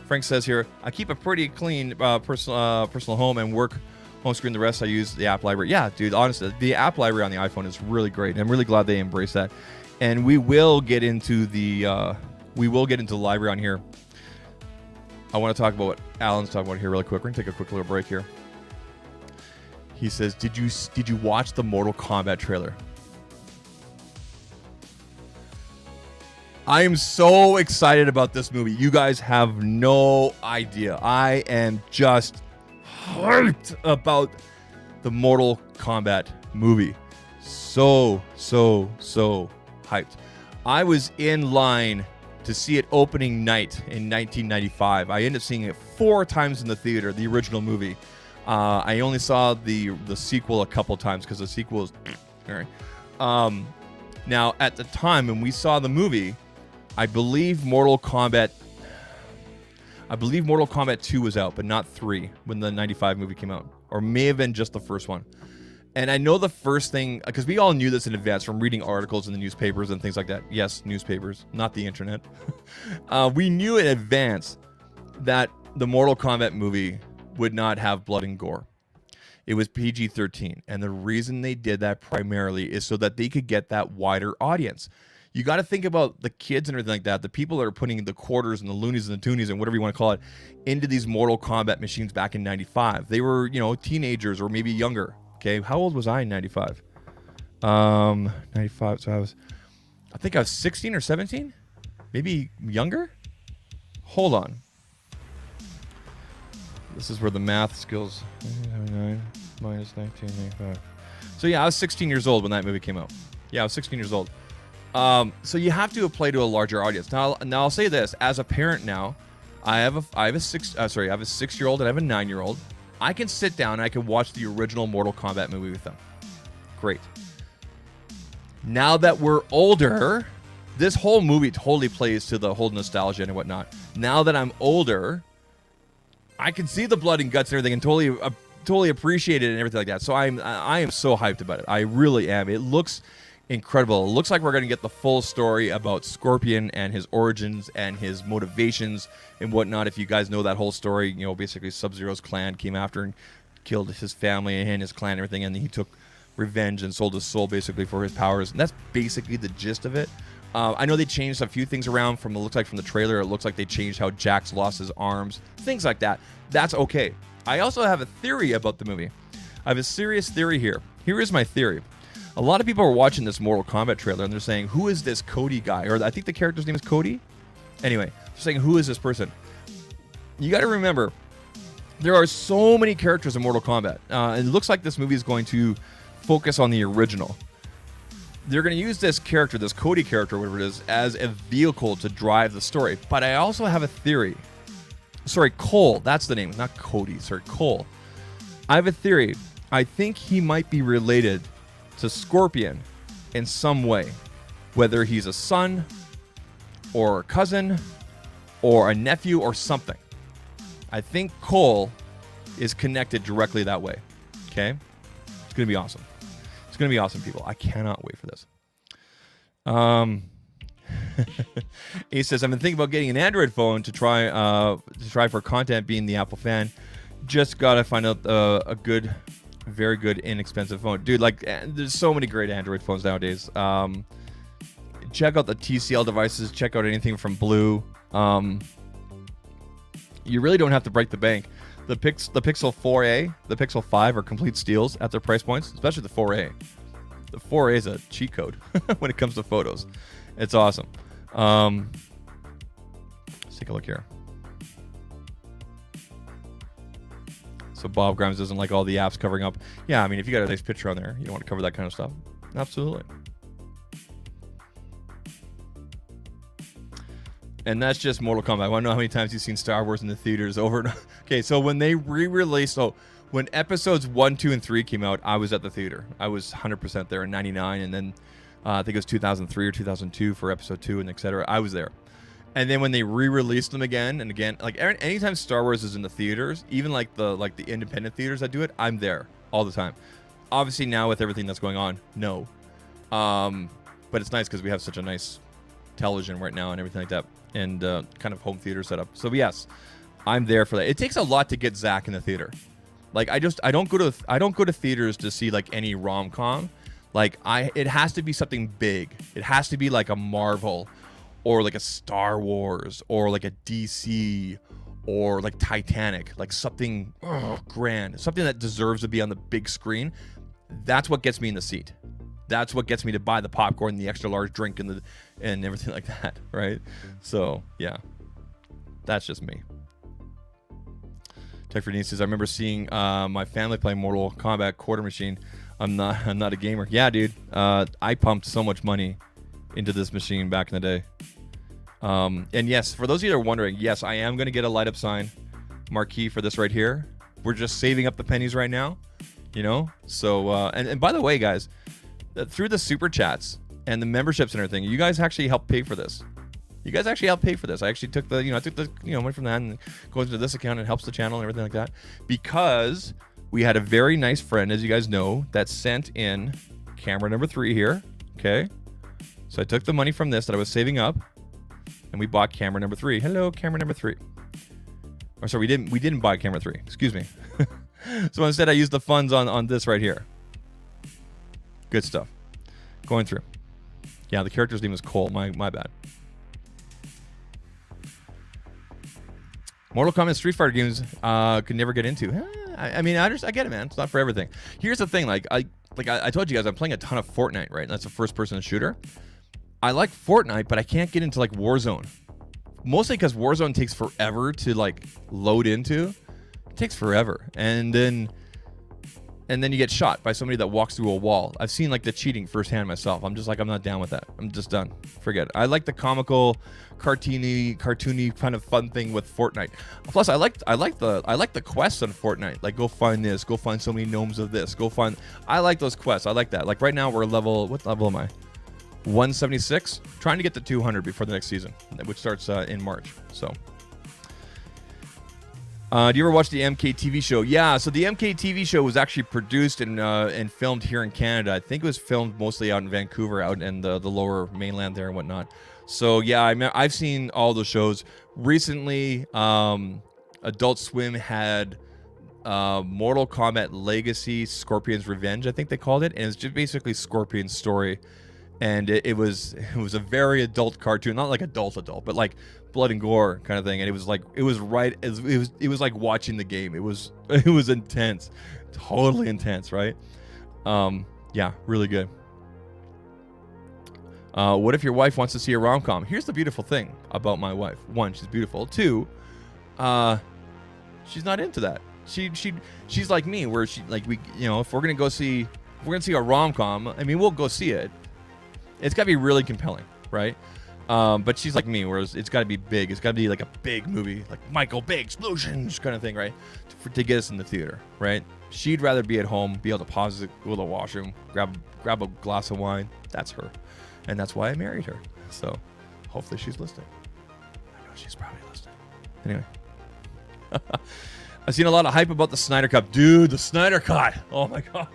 Frank says here, I keep a pretty clean personal home and work home screen. The rest I use the app library. Yeah, dude, honestly, the app library on the iPhone is really great. I'm really glad they embrace that. And we will get into the library on here. I want to talk about what Alan's talking about here really quick. We're going to take a quick little break here. He says, did you watch the Mortal Kombat trailer? I am so excited about this movie. You guys have no idea. I am just hyped about the Mortal Kombat movie. So hyped. I was in line to see it opening night in 1995. I ended up seeing it 4 times in the theater, the original movie. I only saw the sequel a couple times because the sequel is all right. Now, at the time when we saw the movie, I believe Mortal Kombat 2 was out, but not 3 when the 95 movie came out. Or may have been just the first one. And I know the first thing, because we all knew this in advance from reading articles in the newspapers and things like that. Yes, newspapers, not the internet. We knew in advance that the Mortal Kombat movie would not have blood and gore. It was PG-13. And the reason they did that primarily is so that they could get that wider audience. You got to think about the kids and everything like that. The people that are putting the quarters and the loonies and the toonies and whatever you want to call it into these Mortal Kombat machines back in 95. They were, teenagers or maybe younger. Okay, how old was I in 95? 95, so I think I was 16 or 17? Maybe younger? Hold on. This is where the math skills, 9 minus 1995. So yeah, I was 16 years old when that movie came out. Yeah, I was 16 years old. So you have to play to a larger audience. Now I'll say this: as a parent now, I have a 6-year-old and I have a 9-year-old. I can sit down and I can watch the original Mortal Kombat movie with them. Great. Now that we're older, this whole movie totally plays to the whole nostalgia and whatnot. Now that I'm older, I can see the blood and guts and everything and totally appreciate it and everything like that. So I am so hyped about it. I really am. It looks incredible. It looks like we're going to get the full story about Scorpion and his origins and his motivations and whatnot. If you guys know that whole story, basically Sub-Zero's clan came after and killed his family and his clan and everything, and he took revenge and sold his soul basically for his powers. And that's basically the gist of it. I know they changed a few things around from the trailer. It looks like they changed how Jax lost his arms, things like that. That's okay. I also have a theory about the movie. I have a serious theory here. Here is my theory. A lot of people are watching this Mortal Kombat trailer and they're saying, who is this Cody guy? Or I think the character's name is Cody. Anyway, they're saying, who is this person? You got to remember, there are so many characters in Mortal Kombat. It looks like this movie is going to focus on the original. They're going to use this character, this Cody character, whatever it is, as a vehicle to drive the story. But I also have a theory. Sorry, Cole. That's the name. Not Cody. Sorry, Cole. I have a theory. I think he might be related to Scorpion in some way. Whether he's a son, or a cousin, or a nephew, or something. I think Cole is connected directly that way. Okay? It's going to be awesome. It's going to be awesome, people. I cannot wait for this. He says, I've been thinking about getting an Android phone to try for content, being the Apple fan. Just got to find out a good Very good, inexpensive phone. Dude, like, there's so many great Android phones nowadays. Check out the TCL devices. Check out anything from Blue. You really don't have to break the bank. The Pixel 4a, the Pixel 5 are complete steals at their price points, especially the 4a. The 4a is a cheat code when it comes to photos. It's awesome. Let's take a look here. So Bob Grimes doesn't like all the apps covering up. Yeah, I mean, if you got a nice picture on there, you don't want to cover that kind of stuff. Absolutely. And that's just Mortal Kombat. I want to know how many times you've seen Star Wars in the theaters over and okay, so when they re-released, when episodes 1, 2, and 3 came out, I was at the theater. I was 100% there in 99, and then I think it was 2003 or 2002 for episode 2, and etc. I was there. And then when they re-released them again and again, like anytime Star Wars is in the theaters, even like the independent theaters that do it, I'm there all the time. Obviously now with everything that's going on, no. But it's nice because we have such a nice television right now and everything like that, and kind of home theater setup. So yes, I'm there for that. It takes a lot to get Zach in the theater. Like I don't go to theaters to see like any rom-com. Like it has to be something big. It has to be like a Marvel or like a Star Wars or like a DC or like Titanic, like something grand, something that deserves to be on the big screen. That's what gets me in the seat. That's what gets me to buy the popcorn, the extra large drink, and everything like that, right? So yeah, that's just me. Tech for Denise says, I remember seeing my family play Mortal Kombat quarter machine. I'm not a gamer. Yeah, dude. I pumped so much money into this machine back in the day. And yes, for those of you that are wondering, yes, I am going to get a light up sign marquee for this right here. We're just saving up the pennies right now, you know? So, and by the way, guys, through the super chats and the memberships and everything, you guys actually helped pay for this. I actually took the money from that and goes into this account and helps the channel and everything like that, because we had a very nice friend, as you guys know, that sent in camera number 3 here. Okay. So I took the money from this that I was saving up and we bought camera number 3. Hello, camera number 3. Or sorry, we didn't buy camera 3. Excuse me. So instead I used the funds on this right here. Good stuff. Going through. Yeah, the character's name is Cole. My bad. Mortal Kombat, Street Fighter games could never get into. I mean, I get it, man. It's not for everything. Here's the thing. Like I told you guys, I'm playing a ton of Fortnite, right? And that's a first-person shooter. I like Fortnite, but I can't get into like Warzone. Mostly because Warzone takes forever to like load into. It takes forever, and then you get shot by somebody that walks through a wall. I've seen like the cheating firsthand myself. I'm just like, I'm not down with that. I'm just done. Forget it. I like the comical, cartoony kind of fun thing with Fortnite. Plus, I like the quests on Fortnite. Like, go find this. Go find so many gnomes of this. Go find. I like those quests. I like that. Like right now, we're level. What level am I? 176. Trying to get to 200 before the next season, which starts in March. So. Do you ever watch the MK TV show? Yeah, so the MK TV show was actually produced and filmed here in Canada. I think it was filmed mostly out in Vancouver, out in the lower mainland there and whatnot. So yeah, I've seen all the shows. Recently, Adult Swim had Mortal Kombat Legacy, Scorpion's Revenge, I think they called it. And it's just basically Scorpion's story. And it was a very adult cartoon, not like adult, but like blood and gore kind of thing. And it was like watching the game. It was intense, totally intense, right? Yeah, really good. What if your wife wants to see a rom-com? Here's the beautiful thing about my wife. 1, she's beautiful. 2, she's not into that. She's like me, where she like if we're gonna see a rom-com, I mean, we'll go see it. It's got to be really compelling, right? But she's like me, whereas it's got to be big. It's got to be like a big movie, like Michael Bay explosions kind of thing, right? To get us in the theater, right? She'd rather be at home, be able to pause it, go to the washroom, grab a glass of wine. That's her. And that's why I married her. So hopefully she's listening. I know she's probably listening. Anyway. I've seen a lot of hype about the Snyder Cut. Dude, the Snyder Cut. Oh my God.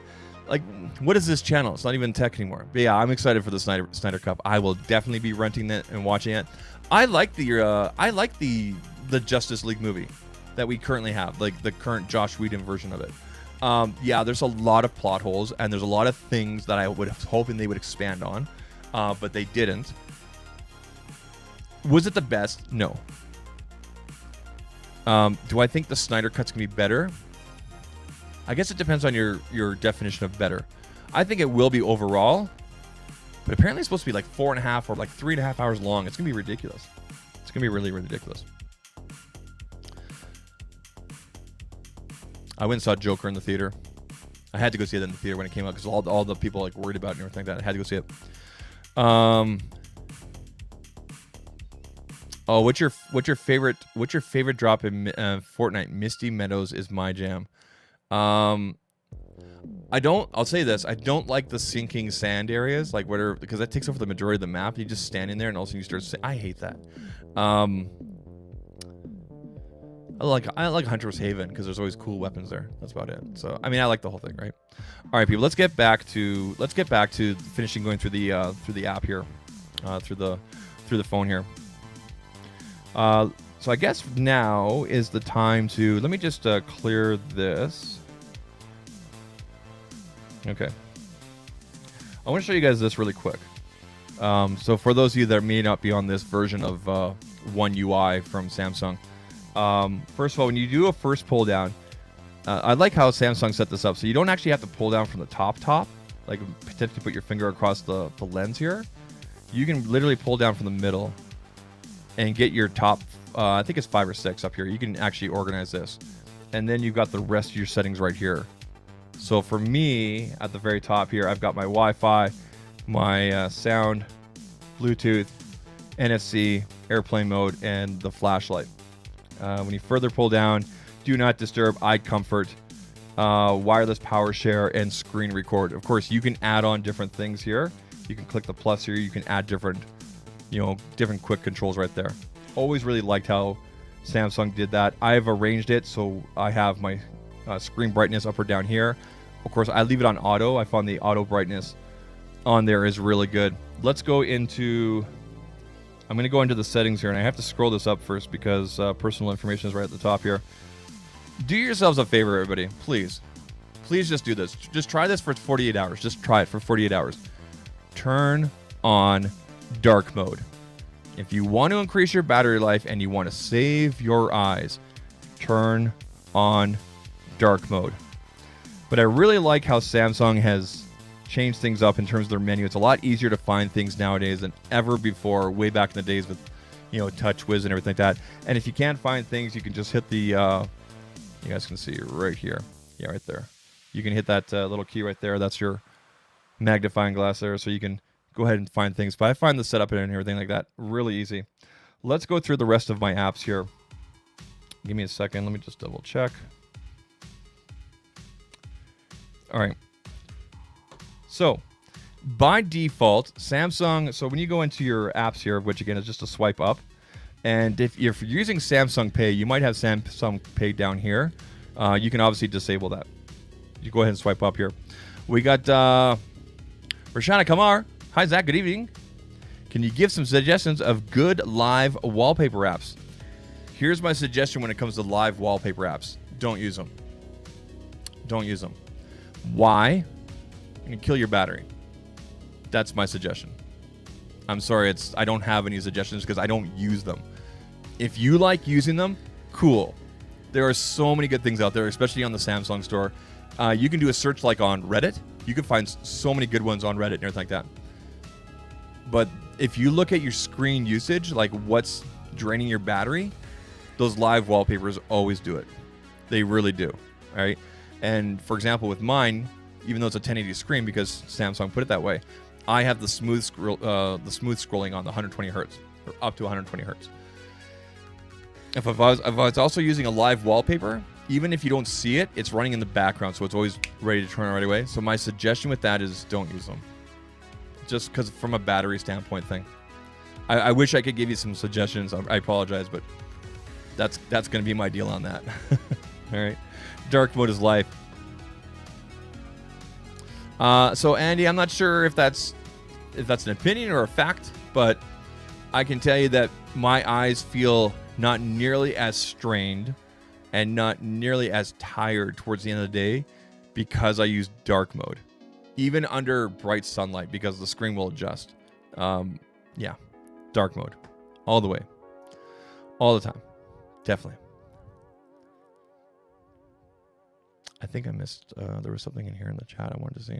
Like, what is this channel? It's not even tech anymore. But yeah, I'm excited for the Snyder Cup. I will definitely be renting that and watching it. I like the Justice League movie that we currently have, like the current Joss Whedon version of it. Yeah, there's a lot of plot holes, and there's a lot of things that I would have hoping they would expand on, but they didn't. Was it the best? No. Do I think the Snyder Cut's gonna be better? I guess it depends on your definition of better. I think it will be overall, but apparently it's supposed to be like 4.5 or like 3.5 hours long. It's gonna be ridiculous. It's gonna be really, really ridiculous. I went and saw Joker in the theater. I had to go see it in the theater when it came out because all the people like worried about it and everything like that. I had to go see it. Oh, what's your favorite drop in Fortnite? Misty Meadows is my jam. I'll say this. I don't like the sinking sand areas, like because that takes over the majority of the map. You just stand in there and all of a sudden you start. I hate that. I like Hunter's Haven because there's always cool weapons there. That's about it. So I mean, I like the whole thing, right? All right, people. Let's get back to finishing going through the app here, through the phone here. So I guess now is the time to let me just clear this. Okay. I want to show you guys this really quick. So for those of you that may not be on this version of One UI from Samsung. First of all, when you do a first pull down, I like how Samsung set this up. So you don't actually have to pull down from the top, like potentially put your finger across the lens here. You can literally pull down from the middle and get your top, I think it's 5 or 6 up here. You can actually organize this. And then you've got the rest of your settings right here. So for me, at the very top here, I've got my Wi-Fi, my sound, Bluetooth, NFC, airplane mode, and the flashlight. When you further pull down, do not disturb, eye comfort, wireless power share, and screen record. Of course, you can add on different things here. You can click the plus here. You can add different quick controls right there. Always really liked how Samsung did that. I've arranged it so I have my screen brightness up or down here. Of course, I leave it on auto. I found the auto brightness on there is really good. Let's go into... I'm going to go into the settings here, and I have to scroll this up first because personal information is right at the top here. Do yourselves a favor, everybody. Please. Please just do this. Just try this for 48 hours. Just try it for 48 hours. Turn on dark mode. If you want to increase your battery life and you want to save your eyes, turn on dark mode. But I really like how Samsung has changed things up in terms of their menu. It's a lot easier to find things nowadays than ever before, way back in the days with, TouchWiz and everything like that. And if you can't find things, you can just hit the, you guys can see right here. Yeah, right there. You can hit that little key right there. That's your magnifying glass there. So you can go ahead and find things. But I find the setup and everything like that really easy. Let's go through the rest of my apps here. Give me a second. Let me just double check. All right. So, by default, Samsung, so when you go into your apps here, which again is just a swipe up, and if you're using Samsung Pay, you might have Samsung Pay down here. You can obviously disable that. You go ahead and swipe up here. We got Rashana Kamar. Hi, Zach. Good evening. Can you give some suggestions of good live wallpaper apps? Here's my suggestion when it comes to live wallpaper apps. Don't use them. Don't use them. Why? You can kill your battery. That's my suggestion. I'm sorry, I don't have any suggestions because I don't use them. If you like using them, cool. There are so many good things out there, especially on the Samsung store. You can do a search like on Reddit. You can find so many good ones on Reddit and everything like that. But if you look at your screen usage, like what's draining your battery, those live wallpapers always do it. They really do. All right. And for example, with mine, even though it's a 1080 screen because Samsung put it that way, I have the smooth scrolling on the 120 hertz or up to 120 hertz. If I was also using a live wallpaper, even if you don't see it, it's running in the background, so it's always ready to turn on right away. So my suggestion with that is don't use them, just because from a battery standpoint thing. I wish I could give you some suggestions. I apologize, but that's going to be my deal on that. All right, dark mode is life. So Andy, I'm not sure if that's an opinion or a fact, but I can tell you that my eyes feel not nearly as strained and not nearly as tired towards the end of the day because I use dark mode, even under bright sunlight, because the screen will adjust. Yeah, dark mode, all the way, all the time, definitely. I think I missed, there was something in here in the chat I wanted to see.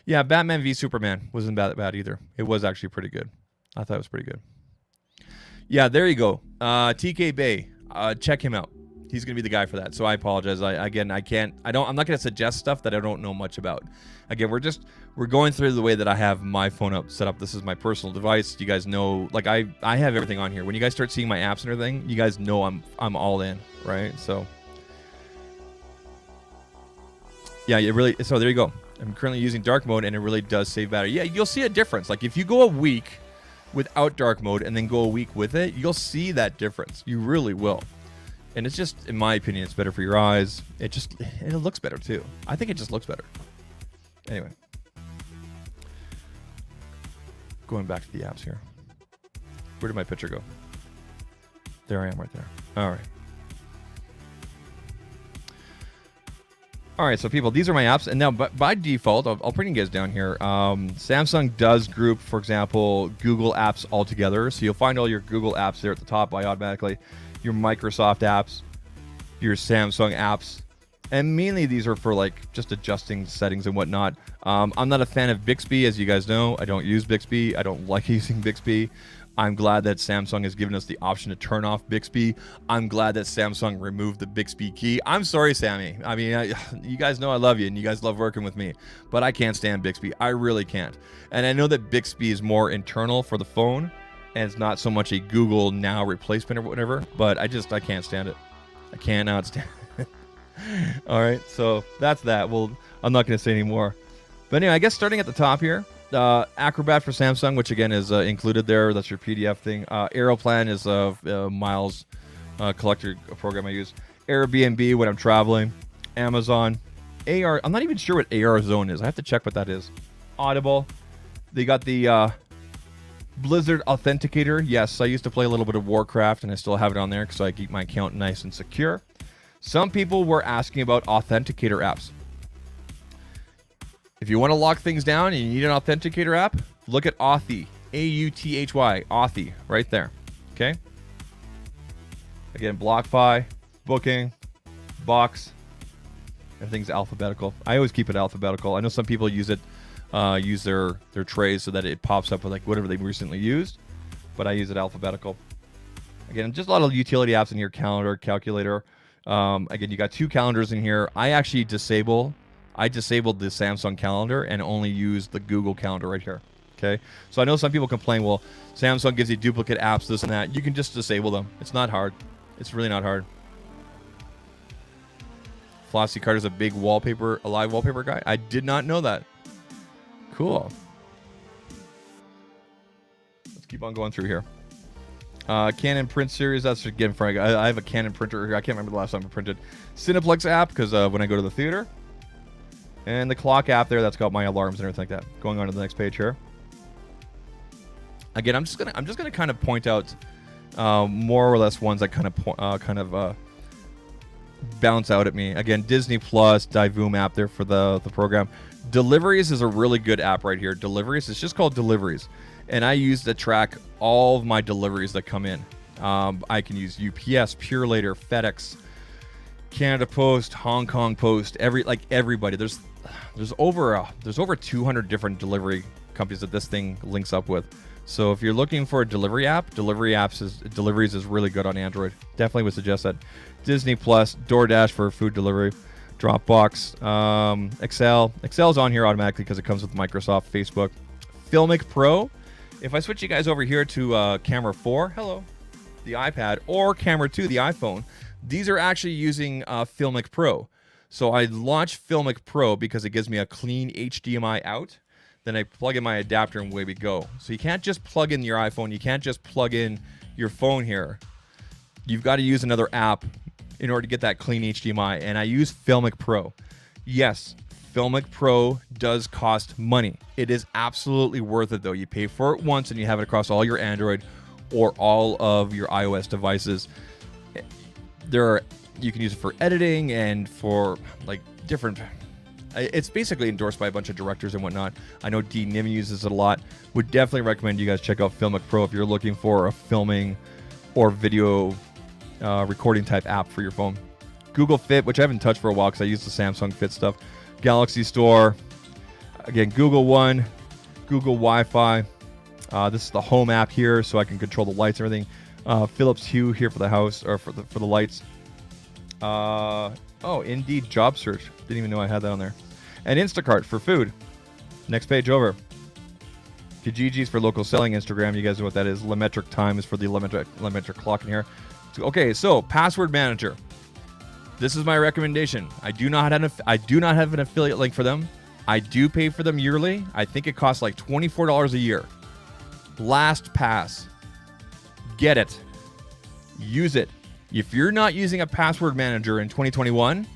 Yeah, Batman v Superman wasn't bad either. It was actually pretty good. I thought it was pretty good. Yeah, there you go. TK Bay, check him out. He's gonna be the guy for that. So I apologize. I'm not gonna suggest stuff that I don't know much about. Again, we're going through the way that I have my phone set up. This is my personal device. You guys know, like I have everything on here. When you guys start seeing my apps and everything, you guys know I'm all in, right? So yeah, so there you go. I'm currently using dark mode, and it really does save battery. Yeah, you'll see a difference. Like if you go a week without dark mode and then go a week with it, you'll see that difference. You really will. And it's just, in my opinion, it's better for your eyes. It looks better too. I think it just looks better. Anyway, going back to the apps here. Where did my picture go? There I am right there. All right. All right, so people, these are my apps, and now by default, I'll bring you guys down here. Samsung does group, for example, Google apps all together, so you'll find all your Google apps there at the top automatically, your Microsoft apps, your Samsung apps, and mainly these are for like just adjusting settings and whatnot. I'm not a fan of Bixby, as you guys know. I don't use Bixby. I don't like using Bixby. I'm glad that Samsung has given us the option to turn off Bixby. I'm glad that Samsung removed the Bixby key. I'm sorry, Sammy. I mean, you guys know I love you, and you guys love working with me, but I can't stand Bixby. I really can't. And I know that Bixby is more internal for the phone, and it's not so much a Google Now replacement or whatever, but I can't stand it. I cannot stand it. All right, so that's that. Well, I'm not going to say any more. But anyway, I guess starting at the top here, Acrobat for Samsung, which again is included there. That's your PDF thing. Aeroplan is a miles collector program I use. Airbnb when I'm traveling. Amazon. AR. I'm not even sure what AR Zone is. I have to check what that is. Audible. They got the Blizzard Authenticator. Yes, I used to play a little bit of Warcraft, and I still have it on there because I keep my account nice and secure. Some people were asking about authenticator apps. If you want to lock things down and you need an authenticator app, look at Authy. A-U-T-H-Y. Authy. Right there. Okay? Again, BlockFi, Booking, Box. Everything's alphabetical. I always keep it alphabetical. I know some people use it, use their trays so that it pops up with like whatever they recently used, but I use it alphabetical. Again, just a lot of utility apps in here. Calendar, calculator. Again, you got two calendars in here. I actually disabled the Samsung calendar and only use the Google calendar right here. Okay, so I know some people complain, well, Samsung gives you duplicate apps, this and that. You can just disable them. It's not hard. It's really not hard. Flossie Carter's a big a live wallpaper guy. I did not know that. Cool. Let's keep on going through here. Canon print series, that's again for I have a Canon printer here. I can't remember the last time I printed. Cineplex app, because when I go to the theater. And the clock app there, that's got my alarms and everything like that. Going on to the next page here. Again, I'm just gonna kind of point out more or less ones that kind of bounce out at me. Again, Disney Plus, Divoom app there for the program. Deliveries is a really good app right here. Deliveries, it's just called Deliveries, and I use to track all of my deliveries that come in. I can use UPS, Pure Later, FedEx, Canada Post, Hong Kong Post, everybody. There's over 200 different delivery companies that this thing links up with. So if you're looking for a delivery app, Deliveries is really good on Android. Definitely would suggest that. Disney Plus, DoorDash for food delivery, Dropbox, Excel. Excel's on here automatically because it comes with Microsoft, Facebook. Filmic Pro. If I switch you guys over here to Camera 4, hello, the iPad, or Camera 2, the iPhone, these are actually using Filmic Pro. So I launched Filmic Pro because it gives me a clean HDMI out. Then I plug in my adapter and away we go. So you can't just plug in your iPhone. You can't just plug in your phone here. You've got to use another app in order to get that clean HDMI. And I use Filmic Pro. Yes, Filmic Pro does cost money. It is absolutely worth it though. You pay for it once and you have it across all your Android or all of your iOS devices. There are You can use it for editing and for like different. It's basically endorsed by a bunch of directors and whatnot. I know D. Niven uses it a lot. Would definitely recommend you guys check out MacBook Pro if you're looking for a filming or video recording type app for your phone. Google Fit, which I haven't touched for a while because I use the Samsung Fit stuff. Galaxy Store. Again, Google One, Google Wi-Fi. This is the home app here, so I can control the lights and everything. Philips Hue here for the house or for the lights. Oh, Indeed job search. Didn't even know I had that on there. And Instacart for food. Next page over. Kijijis for local selling. Instagram, you guys know what that is. Lemetric Time is for the Lemetric clock in here. Okay, so password manager. This is my recommendation. I do not have an affiliate link for them. I do pay for them yearly. I think it costs like $24 a year. LastPass. Get it. Use it. If you're not using a password manager in 2021,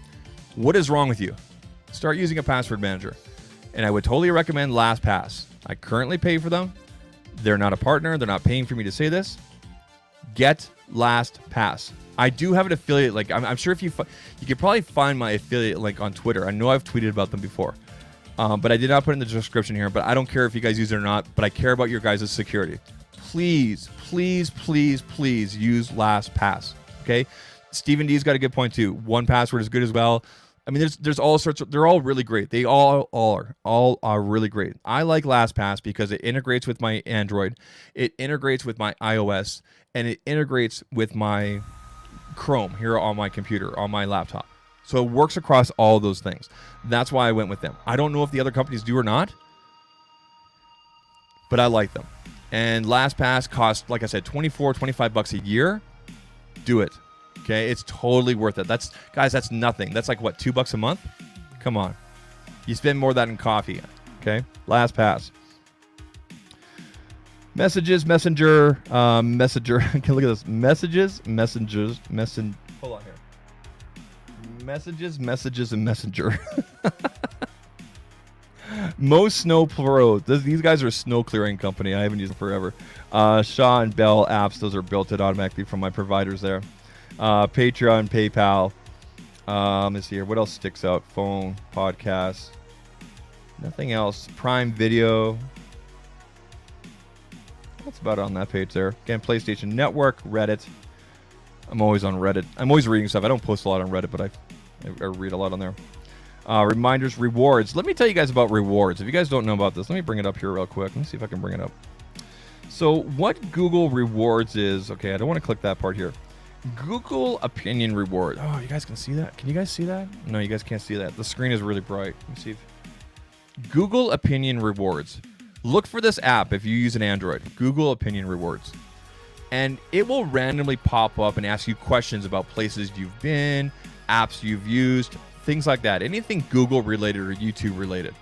what is wrong with you? Start using a password manager. And I would totally recommend LastPass. I currently pay for them. They're not a partner. They're not paying for me to say this. Get LastPass. I do have an affiliate link. I'm sure if you could probably find my affiliate link on Twitter. I know I've tweeted about them before. But I did not put it in the description here. But I don't care if you guys use it or not. But I care about your guys' security. Please, please, please, please use LastPass. Okay, Stephen D's got a good point too. 1Password is good as well. I mean, there's all sorts of. They're all really great. They all are really great. I like LastPass because it integrates with my Android, it integrates with my iOS, and it integrates with my Chrome here on my computer, on my laptop. So it works across all those things. That's why I went with them. I don't know if the other companies do or not, but I like them. And LastPass costs, like I said, $25 a year. Do it. Okay, it's totally worth it. That's nothing. That's like what, $2 a month? Come on. You spend more of that in coffee. Okay, LastPass. Messages, Messenger. Can look at this. Messages, Messengers, Hold on here. Messages, and Messenger. Most Snow Pro. These guys are a snow clearing company. I haven't used them forever. Shaw and Bell apps. Those are built in automatically from my providers there. Patreon, PayPal. Let's see here. What else sticks out? Phone, podcasts. Nothing else. Prime Video. That's about it on that page there. Again, PlayStation Network, Reddit. I'm always on Reddit. I'm always reading stuff. I don't post a lot on Reddit, but I read a lot on there. Reminders, rewards. Let me tell you guys about rewards. If you guys don't know about this, let me bring it up here real quick. Let me see if I can bring it up. So what Google Rewards is, okay, I don't want to click that part here. Google Opinion Reward. Oh, you guys can see that? Can you guys see that? No, you guys can't see that. The screen is really bright. Let me see if... Google Opinion Rewards. Look for this app if you use an Android. Google Opinion Rewards. And it will randomly pop up and ask you questions about places you've been, apps you've used, things like that. Anything Google related or YouTube related.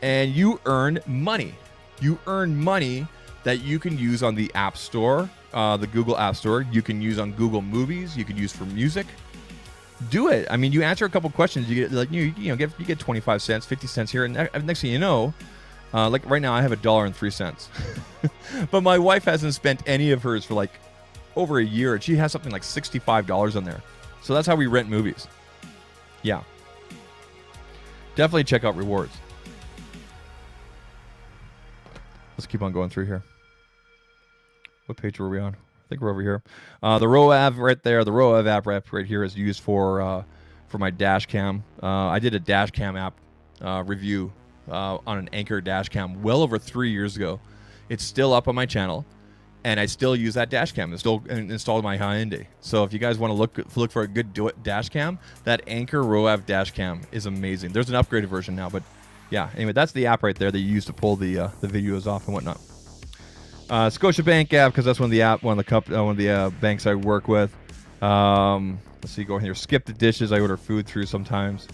And you earn money. You earn money that you can use on the App Store, the Google App Store. You can use on Google Movies. You can use for music. Do it. I mean, you answer a couple questions. You get like you get 25 cents, 50 cents here, and next thing you know, like right now I have $1.03. But my wife hasn't spent any of hers for like over a year, and she has something like $65 on there. So that's how we rent movies. Yeah. Definitely check out rewards. Let's keep on going through here. What page were we on? I think we're over here. The Row app right there. The Row app right here is used for my dash cam. I did a dash cam app review on an Anchor dash cam well over 3 years ago. It's still up on my channel, and I still use that dash cam. It's still installed in my Hyundai. So if you guys want to look for a good dash cam, that Anchor Row dash cam is amazing. There's an upgraded version now, but yeah. Anyway, that's the app right there that you use to pull the videos off and whatnot. Scotiabank app, because that's one of the banks I work with. Let's see, go here. Skip the Dishes. I order food through sometimes.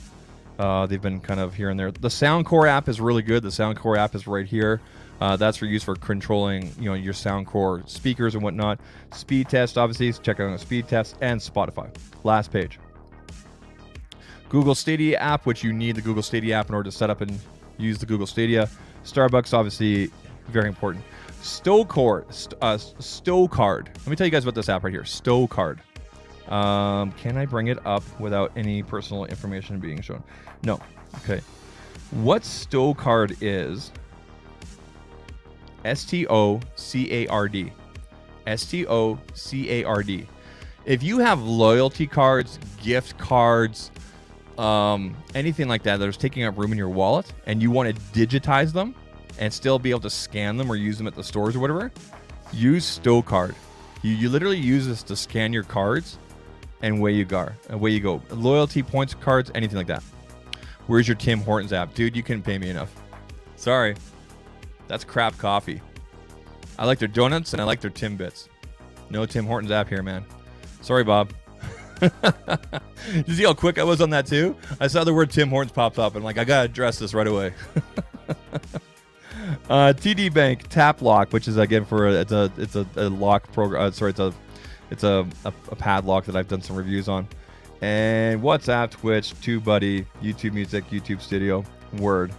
They've been kind of here and there. The Soundcore app is really good. The Soundcore app is right here. That's for use for controlling, your Soundcore speakers and whatnot. Speed test, obviously. Check out the speed test and Spotify. Last page. Google Stadia app, which you need the Google Stadia app in order to set up and use the Google Stadia. Starbucks, obviously, very important. Stowcard. Let me tell you guys about this app right here. Stowcard. Can I bring it up without any personal information being shown? No. Okay. What StowCard is? STOCARD. STOCARD. If you have loyalty cards, gift cards, anything like that is taking up room in your wallet, and you want to digitize them and still be able to scan them or use them at the stores or whatever, use StowCard. You literally use this to scan your cards, and away you go. Loyalty points cards, anything like that. Where's your Tim Hortons app? Dude, you couldn't pay me enough. Sorry. That's crap coffee. I like their donuts and I like their Timbits. No Tim Hortons app here, man. Sorry, Bob. Did you see how quick I was on that too? I saw the word Tim Hortons popped up and like, I gotta address this right away. TD Bank Tap Lock, which is again for it's a lock program. It's a padlock that I've done some reviews on. And WhatsApp, Twitch, TubeBuddy, YouTube Music, YouTube Studio, Word.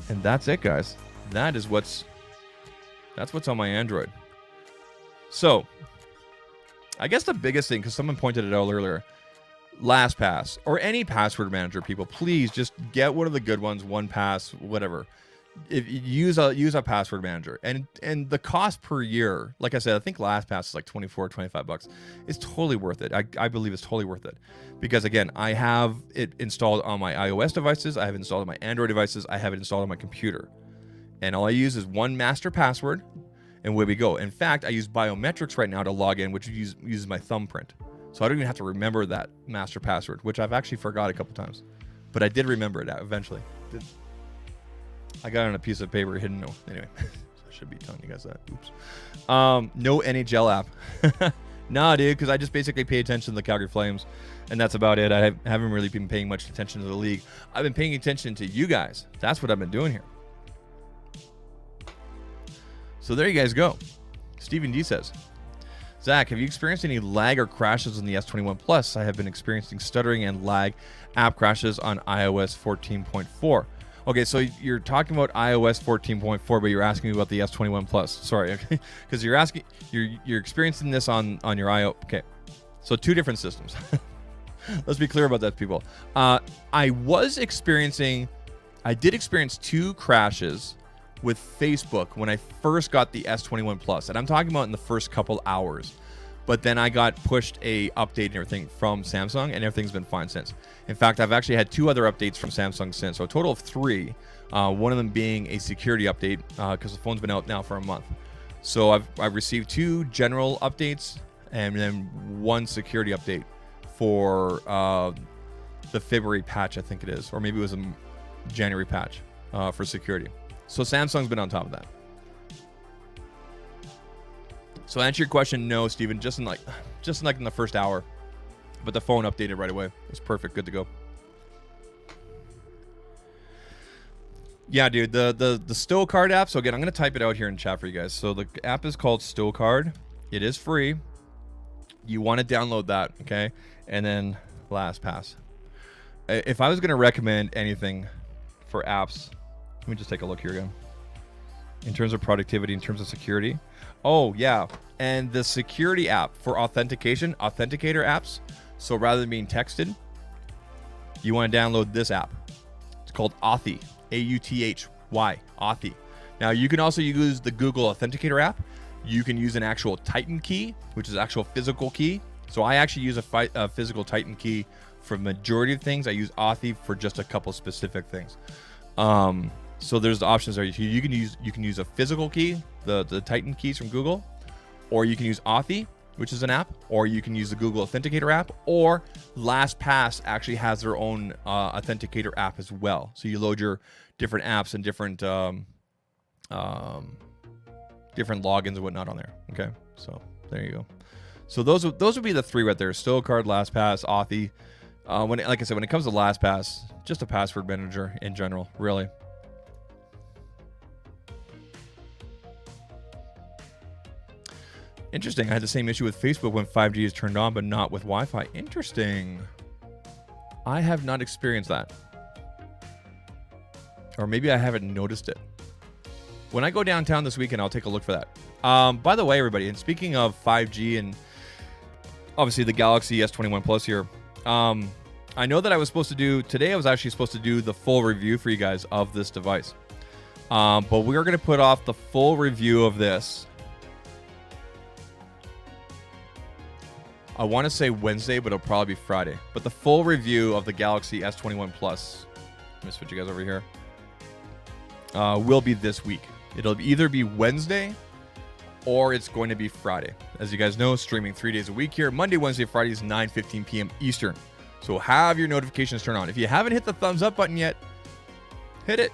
And that's it, guys. That's what's on my Android. So, I guess the biggest thing, because someone pointed it out earlier, LastPass or any password manager, people, please just get one of the good ones, 1Pass, whatever. If you use a password manager, and the cost per year, like I said, I think LastPass is like $24-$25. It's totally worth it. I believe it's totally worth it, because again, I have it installed on my iOS devices, I have it installed on my Android devices, I have it installed on my computer, and all I use is one master password, and away we go. In fact, I use biometrics right now to log in, which uses my thumbprint, so I don't even have to remember that master password, which I've actually forgot a couple times, but I did remember it eventually. I got it on a piece of paper hidden. No, anyway, I should be telling you guys that. Oops. No NHL app. Nah, dude, because I just basically pay attention to the Calgary Flames, and that's about it. I haven't really been paying much attention to the league. I've been paying attention to you guys. That's what I've been doing here. So there you guys go. Stephen D says, Zach, have you experienced any lag or crashes on the S21 Plus? I have been experiencing stuttering and lag app crashes on iOS 14.4. Okay, so you're talking about iOS 14.4, but you're asking me about the S21 Plus. Sorry, okay, because you're experiencing this on your iOS. Okay, so two different systems. Let's be clear about that, people. I did experience two crashes with Facebook when I first got the S21 Plus, and I'm talking about in the first couple hours. But then I got pushed a update and everything from Samsung, and everything's been fine since. In fact, I've actually had two other updates from Samsung since, so a total of three. One of them being a security update, because the phone's been out now for a month. So I've received two general updates and then one security update for the February patch, I think it is, or maybe it was a January patch for security. So Samsung's been on top of that. So to answer your question, no, Steven, just in the first hour. But the phone updated right away. It was perfect, good to go. Yeah, dude, the StowCard app. So again, I'm gonna type it out here in chat for you guys. So the app is called StowCard. It is free. You want to download that, okay? And then LastPass. If I was gonna recommend anything for apps, let me just take a look here again. In terms of productivity, in terms of security. Oh, yeah. And the security app for authentication, authenticator apps. So rather than being texted, you want to download this app. It's called Authy, A-U-T-H-Y, Authy. Now, you can also use the Google Authenticator app. You can use an actual Titan key, which is actual physical key. So I actually use a physical Titan key for the majority of things. I use Authy for just a couple specific things. So there's the options there. You can use a physical key, the Titan keys from Google, or you can use Authy, which is an app, or you can use the Google Authenticator app, or LastPass actually has their own Authenticator app as well. So you load your different apps and different logins and whatnot on there. Okay, so there you go. So those would be the three right there: StowCard, LastPass, Authy. Like I said, when it comes to LastPass, just a password manager in general, really. Interesting. I had the same issue with Facebook when 5G is turned on, but not with Wi-Fi. Interesting. I have not experienced that. Or maybe I haven't noticed it. When I go downtown this weekend, I'll take a look for that. By the way, everybody, and speaking of 5G and obviously the Galaxy S21 Plus here. I know that I was supposed to do today. I was actually supposed to do the full review for you guys of this device, but we're going to put off the full review of this. I want to say Wednesday, but it'll probably be Friday. But the full review of the Galaxy S21 Plus, let me switch you guys over here, will be this week. It'll either be Wednesday or it's going to be Friday. As you guys know, streaming 3 days a week here. Monday, Wednesday, Fridays, 9:15 p.m. Eastern. So have your notifications turned on. If you haven't hit the thumbs up button yet, hit it.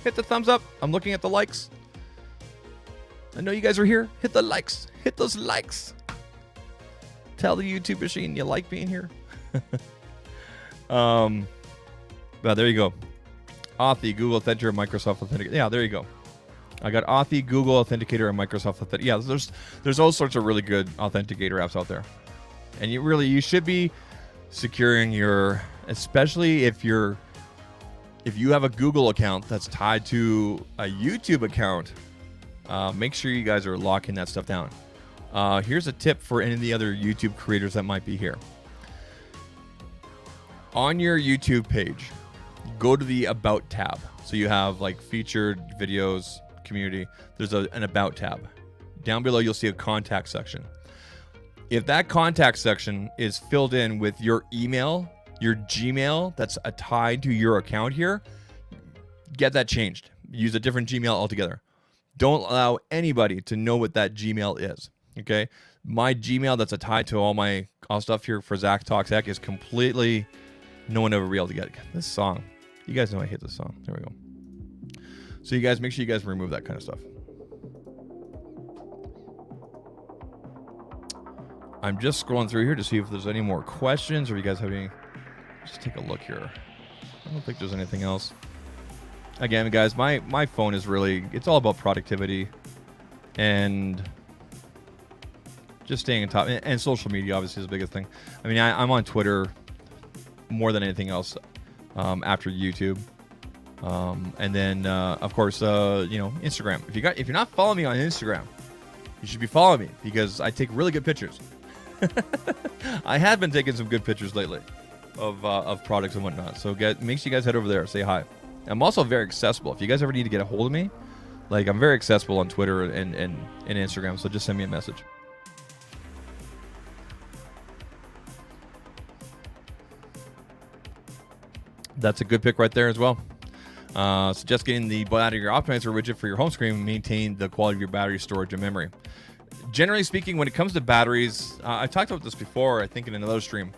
Hit the thumbs up. I'm looking at the likes. I know you guys are here. Hit the likes. Hit those likes. Tell the YouTube machine you like being here. Well, there you go. Authy, Google Authenticator, Microsoft Authenticator. Yeah, there you go. I got Authy, Google Authenticator, and Microsoft Authenticator. Yeah, there's all sorts of really good authenticator apps out there, and you should be securing your, especially if you have a Google account that's tied to a YouTube account. Make sure you guys are locking that stuff down. Here's a tip for any of the other YouTube creators that might be here. On your YouTube page, go to the About tab. So you have like featured videos, community. There's an About tab. Down below, you'll see a contact section. If that contact section is filled in with your email, your Gmail that's tied to your account here, get that changed. Use a different Gmail altogether. Don't allow anybody to know what that Gmail is. Okay, my Gmail that's tied to all my stuff here for ZAKtalks TECH is completely, no one ever be able to get it. This song, you guys know I hate this song. There we go. So you guys make sure you guys remove that kind of stuff. I'm just scrolling through here to see if there's any more questions or you guys have any. Just take a look here. I don't think there's anything else. Again, guys, my phone is really, it's all about productivity and just staying on top, and social media obviously is the biggest thing. I mean, I'm on Twitter more than anything else after YouTube, and then of course Instagram. If you're not following me on Instagram, you should be following me because I take really good pictures. I have been taking some good pictures lately of products and whatnot. So make sure you guys head over there, say hi. I'm also very accessible. If you guys ever need to get a hold of me, like I'm very accessible on Twitter and Instagram. So just send me a message. That's a good pick right there as well. Suggest getting the battery optimizer widget for your home screen and maintain the quality of your battery storage and memory. Generally speaking, when it comes to batteries, I talked about this before, I think in another stream.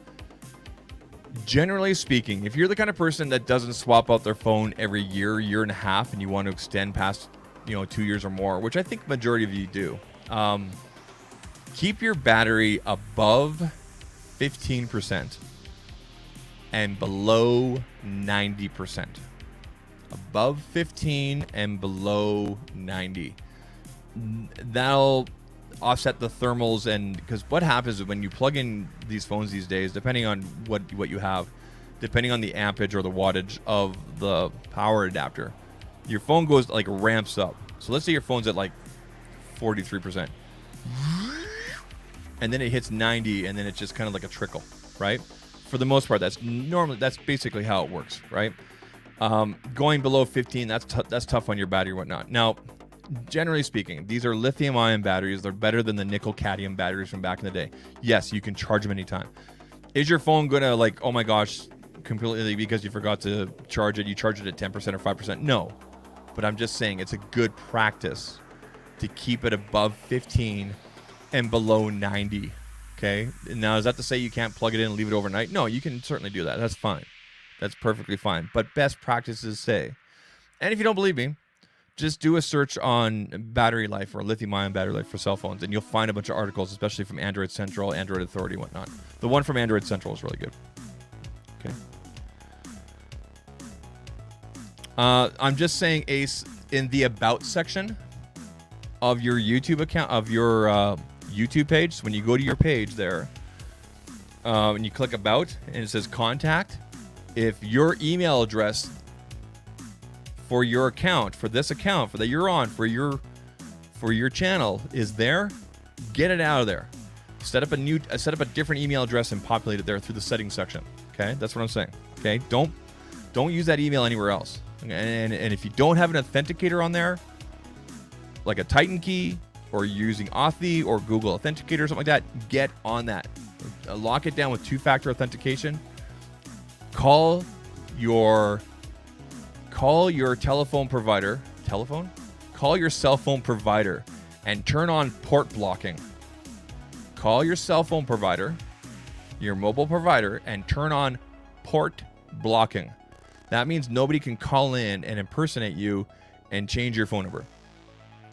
Generally speaking, if you're the kind of person that doesn't swap out their phone every year and a half, and you want to extend past 2 years or more, which I think majority of you do, keep your battery above 15% and below 90%. Above 15 and below 90. That'll offset the thermals, and because what happens is when you plug in these phones these days, depending on what you have, depending on the ampage or the wattage of the power adapter, your phone goes ramps up. So let's say your phone's at 43%, and then it hits 90, and then it's just kind of like a trickle, right? For the most part, that's basically how it works, right? Going below 15, that's tough on your battery and whatnot. Now, generally speaking, these are lithium-ion batteries. They're better than the nickel-cadmium batteries from back in the day. Yes, you can charge them anytime. Is your phone gonna oh my gosh, completely because you forgot to charge it? You charge it at 10% or 5%? No, but I'm just saying it's a good practice to keep it above 15 and below 90. Okay. Now, is that to say you can't plug it in and leave it overnight? No, you can certainly do that. That's fine. That's perfectly fine. But best practices say, and if you don't believe me, just do a search on battery life or lithium-ion battery life for cell phones, and you'll find a bunch of articles, especially from Android Central, Android Authority, and whatnot. The one from Android Central is really good. Okay. I'm just saying, Ace, in the About section of your YouTube account, of your YouTube page, so when you go to your page there, and you click About, and it says Contact, if your email address for your account, for this account, for that you're on, for your channel is there, get it out of there. Set up a different email address and populate it there through the settings section. Okay, that's what I'm saying. Okay, don't use that email anywhere else. And if you don't have an authenticator on there, like a Titan key, or you're using Authy or Google Authenticator or something like that, get on that. Lock it down with two-factor authentication. Call your telephone provider. Call your cell phone provider and turn on port blocking. Call your cell phone provider, your mobile provider, and turn on port blocking. That means nobody can call in and impersonate you and change your phone number.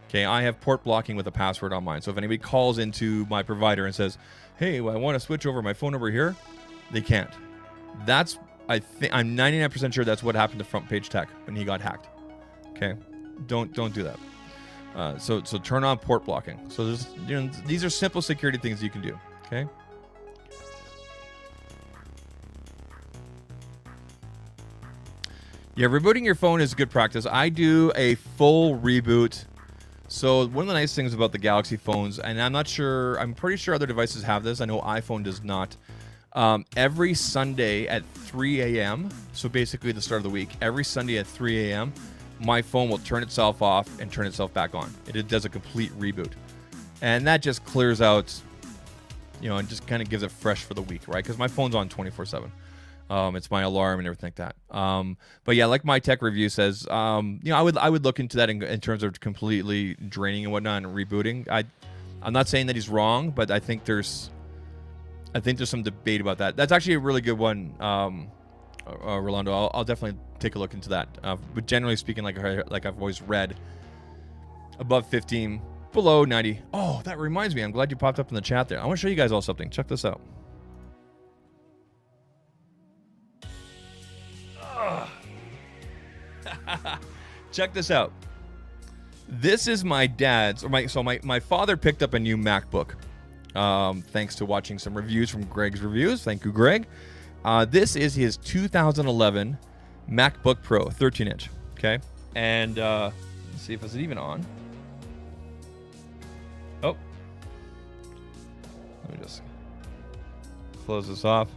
Okay, I have port blocking with a password on mine. So if anybody calls into my provider and says, hey, well, I want to switch over my phone number here, they can't. I'm 99% sure that's what happened to Front Page Tech when he got hacked. Okay, don't do that. So turn on port blocking. So there's, these are simple security things you can do. Okay. Yeah, rebooting your phone is good practice. I do a full reboot. So one of the nice things about the Galaxy phones, and I'm pretty sure other devices have this. I know iPhone does not. Every Sunday at 3 a.m., so basically the start of the week, every Sunday at 3 a.m., my phone will turn itself off and turn itself back on. It does a complete reboot. And that just clears out, and just kind of gives it fresh for the week, right? Because my phone's on 24/7. It's my alarm and everything like that. But yeah, like my tech review says, I would look into that in terms of completely draining and whatnot and rebooting. I'm not saying that he's wrong, but I think there's some debate about that. That's actually a really good one, Rolando. I'll definitely take a look into that. But generally speaking, like I've always read, above 15, below 90. Oh, that reminds me. I'm glad you popped up in the chat there. I want to show you guys all something. Check this out. Check this out. This is my dad's, my father picked up a new MacBook. Thanks to watching some reviews from Greg's reviews. Thank you, Greg. This is his 2011 MacBook Pro, 13-inch. Okay, and let's see if it's even on. Oh, let me just close this off.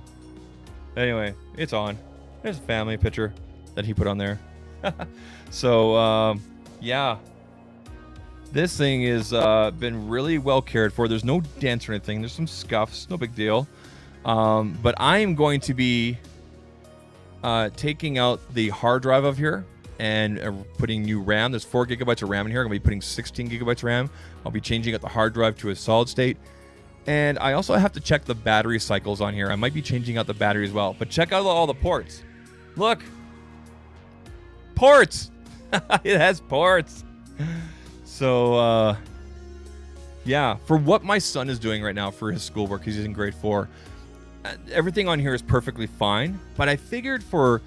Anyway, it's on. There's a family picture that he put on there. So yeah, this thing is been really well cared for. There's no dents or anything. There's some scuffs, no big deal. But I am going to be taking out the hard drive of here and putting new RAM. There's 4 gigabytes of RAM in here. I'm going to be putting 16 gigabytes of RAM. I'll be changing out the hard drive to a solid state. And I also have to check the battery cycles on here. I might be changing out the battery as well. But check out all the ports. Look. Ports. It has ports. So, yeah, for what my son is doing right now for his schoolwork, he's in grade 4. Everything on here is perfectly fine, but I figured for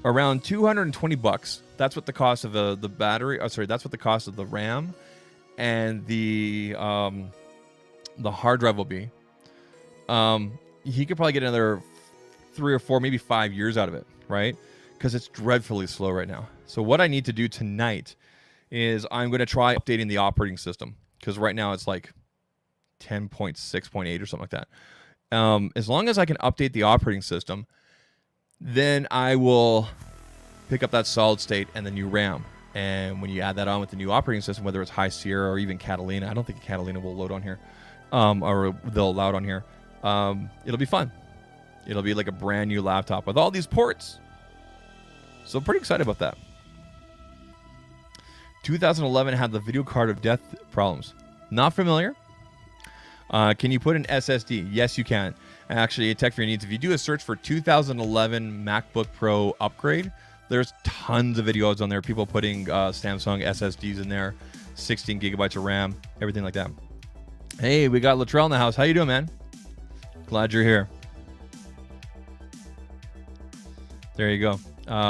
around $220, that's what the cost of the battery. Oh, sorry, that's what the cost of the RAM and the hard drive will be. He could probably get another 3 or 4, maybe 5 years out of it, right? Because it's dreadfully slow right now. So what I need to do tonight is I'm going to try updating the operating system, because right now it's like 10.6.8 or something like that. As long as I can update the operating system, then I will pick up that solid state and the new RAM. And when you add that on with the new operating system, whether it's High Sierra or even Catalina, I don't think Catalina will load on here, or they'll allow it on here. It'll be fun. It'll be like a brand new laptop with all these ports. So pretty excited about that. 2011 had the video card of death problems. Not familiar. Can you put an SSD? Yes, you can. Actually, a tech for your needs. If you do a search for 2011 MacBook Pro upgrade, there's tons of videos on there. People putting Samsung SSDs in there, 16 gigabytes of RAM, everything like that. Hey, we got Latrell in the house. How you doing, man? Glad you're here. There you go.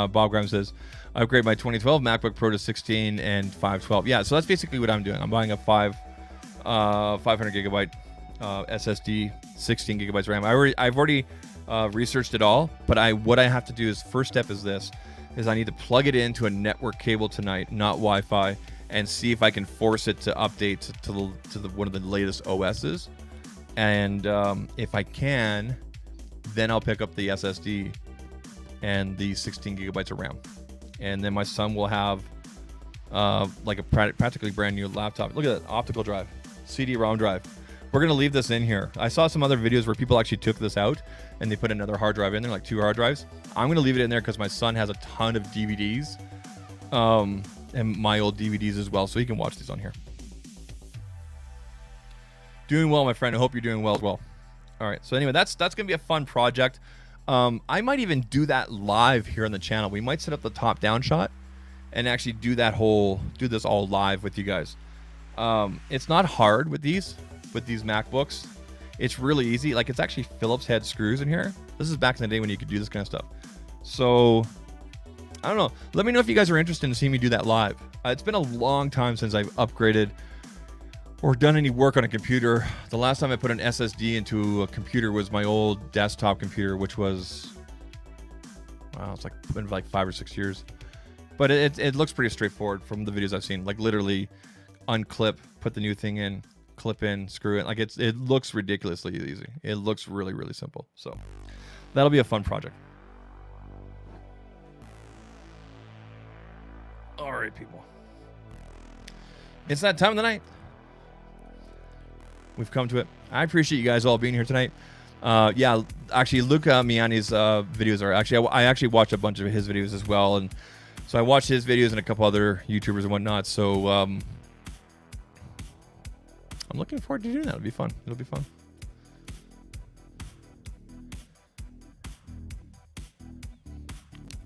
Bob Graham says, upgrade my 2012 MacBook Pro to 16 and 512. Yeah, so that's basically what I'm doing. I'm buying a 500 gigabyte SSD, 16 gigabytes RAM. I've already researched it all, but what I have to do is, first step is this, is I need to plug it into a network cable tonight, not Wi-Fi, and see if I can force it to update to one of the latest OSs. And if I can, then I'll pick up the SSD and the 16 gigabytes of RAM. And then my son will have like a practically brand new laptop. Look at that, optical drive, CD-ROM drive. We're gonna leave this in here. I saw some other videos where people actually took this out and they put another hard drive in there, like 2 hard drives. I'm gonna leave it in there because my son has a ton of DVDs and my old DVDs as well, so he can watch these on here. Doing well, my friend. I hope you're doing well as well. All right, so anyway, that's gonna be a fun project. I might even do that live here on the channel. We might set up the top-down shot and actually do this all live with you guys. It's not hard with these MacBooks. It's really easy. Like, it's actually Phillips head screws in here. This is back in the day when you could do this kind of stuff. So I don't know. Let me know if you guys are interested in seeing me do that live. It's been a long time since I've upgraded or done any work on a computer. The last time I put an SSD into a computer was my old desktop computer, which was, wow, it's like been like 5 or 6 years. But it looks pretty straightforward from the videos I've seen. Like, literally unclip, put the new thing in, clip in, screw it. Like, it looks ridiculously easy. It looks really, really simple. So that'll be a fun project. All right, people. It's that time of the night. We've come to it. I appreciate you guys all being here tonight. Yeah, actually, Luca Miani's videos are actually, I actually watched a bunch of his videos as well, and so I watched his videos and a couple other YouTubers and whatnot. So I'm looking forward to doing that. It'll be fun. It'll be fun.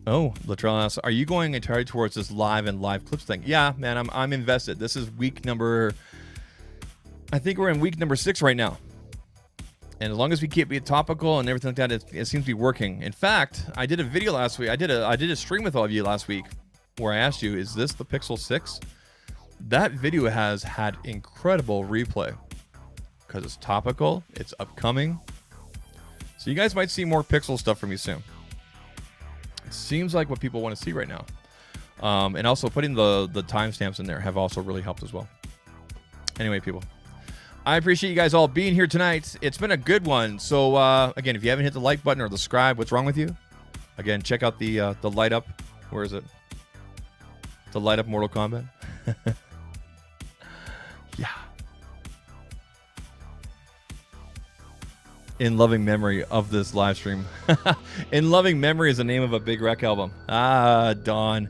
Oh, Latrell asks, are you going entirely towards this live and live clips thing? Yeah, man, I'm invested. This is week number, I think we're in week number 6 right now. And as long as we keep it topical and everything like that, it seems to be working. In fact, I did a video last week. I did a stream with all of you last week where I asked you, is this the Pixel 6? That video has had incredible replay because it's topical, it's upcoming. So you guys might see more Pixel stuff from me soon. It seems like what people want to see right now. And also putting the timestamps in there have also really helped as well. Anyway, people, I appreciate you guys all being here tonight. It's been a good one. So again, if you haven't hit the like button or the subscribe, what's wrong with you? Again, check out the light up. Where is it? The light up Mortal Kombat. Yeah. In loving memory of this live stream. In loving memory is the name of a Big Wreck album. Ah, Don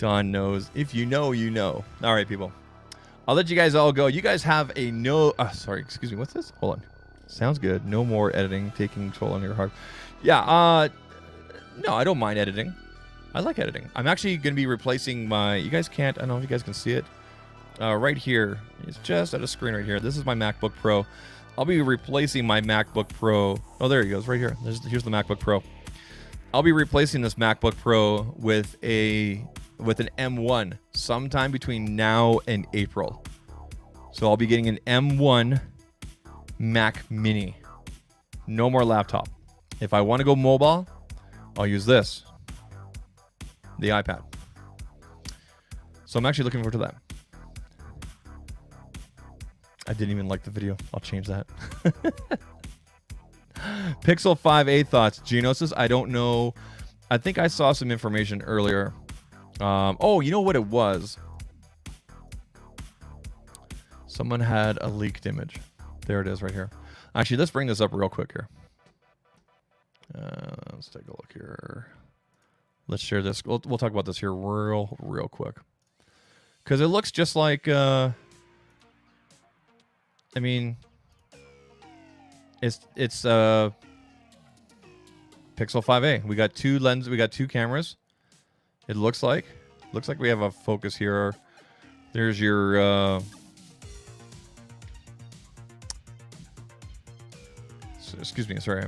knows. If you know, you know. All right, people. I'll let you guys all go. You guys have a sorry, excuse me. What's this? Hold on. Sounds good. No more editing, taking control on your heart. Yeah, no, I don't mind editing. I like editing. I'm actually going to be replacing my, you guys can't, I don't know if you guys can see it. Right here. It's just at a screen right here. This is my MacBook Pro. I'll be replacing my MacBook Pro. Oh, there he goes, right here. Here's the MacBook Pro. I'll be replacing this MacBook Pro with an M1 sometime between now and April. So I'll be getting an M1 Mac Mini. No more laptop. If I want to go mobile, I'll use this, the iPad. So I'm actually looking forward to that. I didn't even like the video. I'll change that. Pixel 5a thoughts. Genosis, I don't know. I think I saw some information earlier. Oh, you know what it was? Someone had a leaked image. There it is right here. Actually, let's bring this up real quick here. Let's take a look here. Let's share this. We'll talk about this here real quick. Because it looks just like... I mean, it's Pixel 5a. We got 2 lenses. We got 2 cameras. It looks like we have a focus here. There's your excuse me, sorry,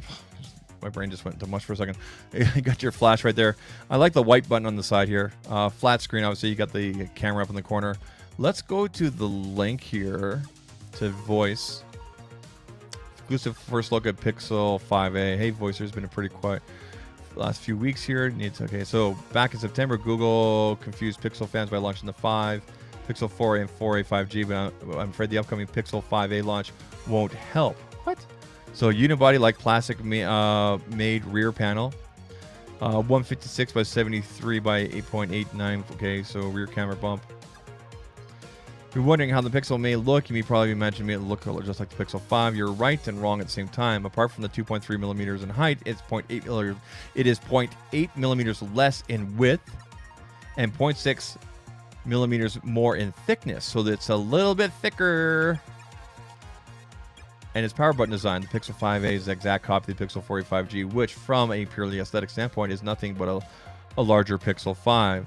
my brain just went to mush for a second. You got your flash right there. I like the white button on the side here. Flat screen, obviously. You got the camera up in the corner. Let's go to the link here to voice. Exclusive first look at Pixel 5a. Hey, Voicer's been a pretty quiet last few weeks here. Okay, so back in September, Google confused Pixel fans by launching the 5, Pixel 4a and 4a 5G, but I'm afraid the upcoming Pixel 5a launch won't help What? So unibody like plastic made rear panel. 156 by 73 by 8.89. Okay, so rear camera bump. If you're wondering how the Pixel may look, you may probably imagine it look just like the Pixel 5. You're right and wrong at the same time. Apart from the 2.3 millimeters in height, it's 0.8 millimeters. It is 0.8 millimeters less in width and 0.6 millimeters more in thickness. So it's a little bit thicker. And its power button design, the Pixel 5a is the exact copy of the Pixel 4a 5G, which from a purely aesthetic standpoint is nothing but a larger Pixel 5.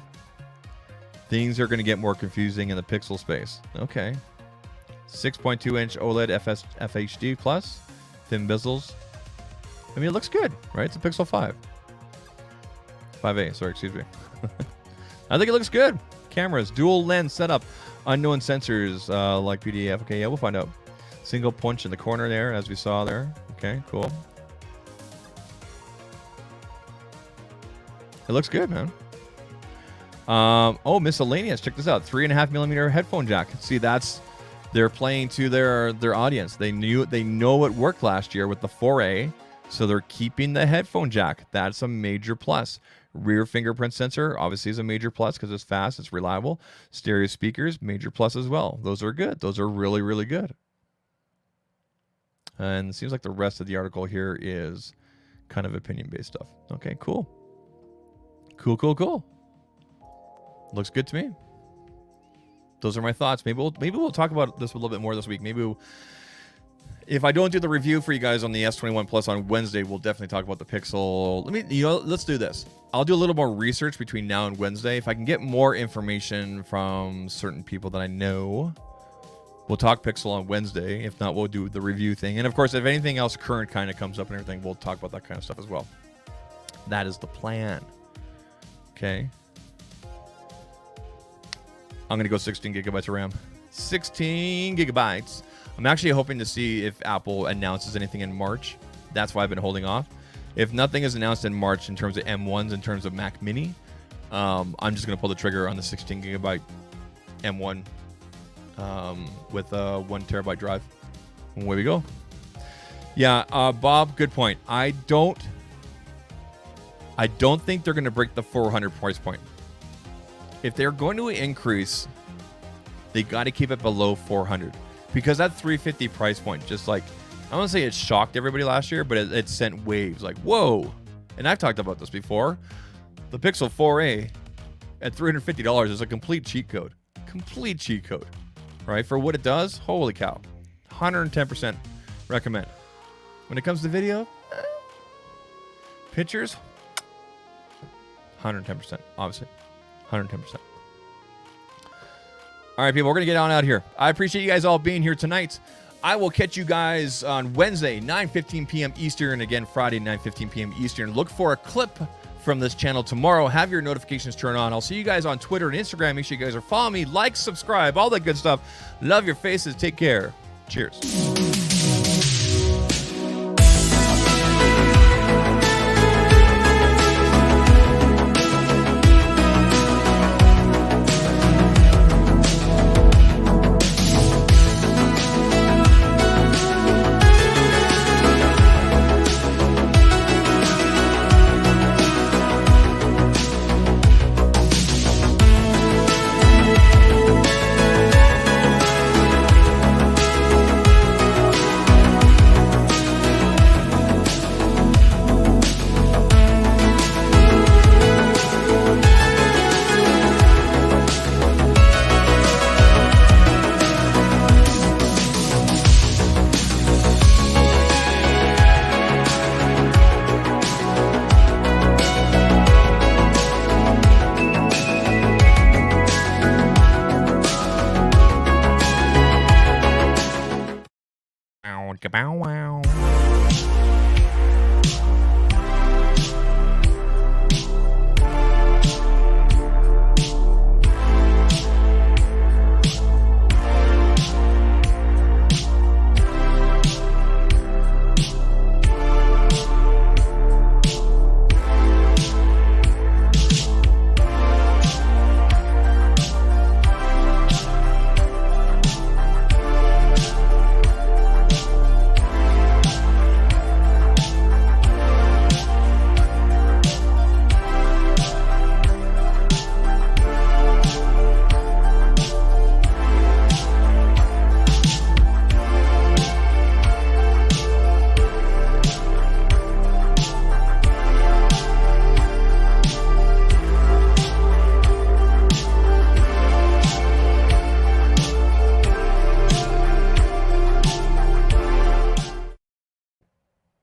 Things are going to get more confusing in the Pixel space. Okay. 6.2-inch OLED FHD Plus, thin bezels. I mean, it looks good, right? It's a Pixel 5. 5a, sorry, excuse me. I think it looks good. Cameras, dual lens setup, unknown sensors like PDF. Okay, yeah, we'll find out. Single punch in the corner there, as we saw there. Okay, cool. It looks good, man. Oh, miscellaneous. Check this out. 3.5 millimeter headphone jack. See, they're playing to their audience. They know it worked last year with the 4A, so they're keeping the headphone jack. That's a major plus. Rear fingerprint sensor obviously is a major plus because it's fast, it's reliable. Stereo speakers, major plus as well. Those are good. Those are really, really good. And it seems like the rest of the article here is kind of opinion-based stuff. Okay, cool. Cool. Looks good to me. Those are my thoughts. Maybe we'll talk about this a little bit more this week. If I don't do the review for you guys on the S21 Plus on Wednesday, we'll definitely talk about the Pixel. Let's do this. I'll do a little more research between now and Wednesday. If I can get more information from certain people that I know, we'll talk Pixel on Wednesday. If not, we'll do the review thing. And of course, if anything else current kind of comes up and everything, we'll talk about that kind of stuff as well. That is the plan. Okay. I'm going to go 16 gigabytes of RAM. 16 gigabytes. I'm actually hoping to see if Apple announces anything in March. That's why I've been holding off. If nothing is announced in March in terms of M1s, in terms of Mac Mini, I'm just going to pull the trigger on the 16 gigabyte M1 with a 1 terabyte drive. Away we go. Yeah, Bob, good point. I don't think they're going to break the 400 price point. If they're going to increase, they got to keep it below 400 because that 350 price point, just like, I don't say it shocked everybody last year, but it sent waves like, whoa. And I've talked about this before. The Pixel 4a at $350 is a complete cheat code. Complete cheat code, right? For what it does, holy cow. 110% recommend. When it comes to video, pictures, 110%, obviously. 110%. All right, people, we're going to get on out here. I appreciate you guys all being here tonight. I will catch you guys on Wednesday, 9:15 p.m. Eastern. Again, Friday, 9:15 p.m. Eastern. Look for a clip from this channel tomorrow. Have your notifications turned on. I'll see you guys on Twitter and Instagram. Make sure you guys are following me, like, subscribe, all that good stuff. Love your faces. Take care. Cheers. Bow wow.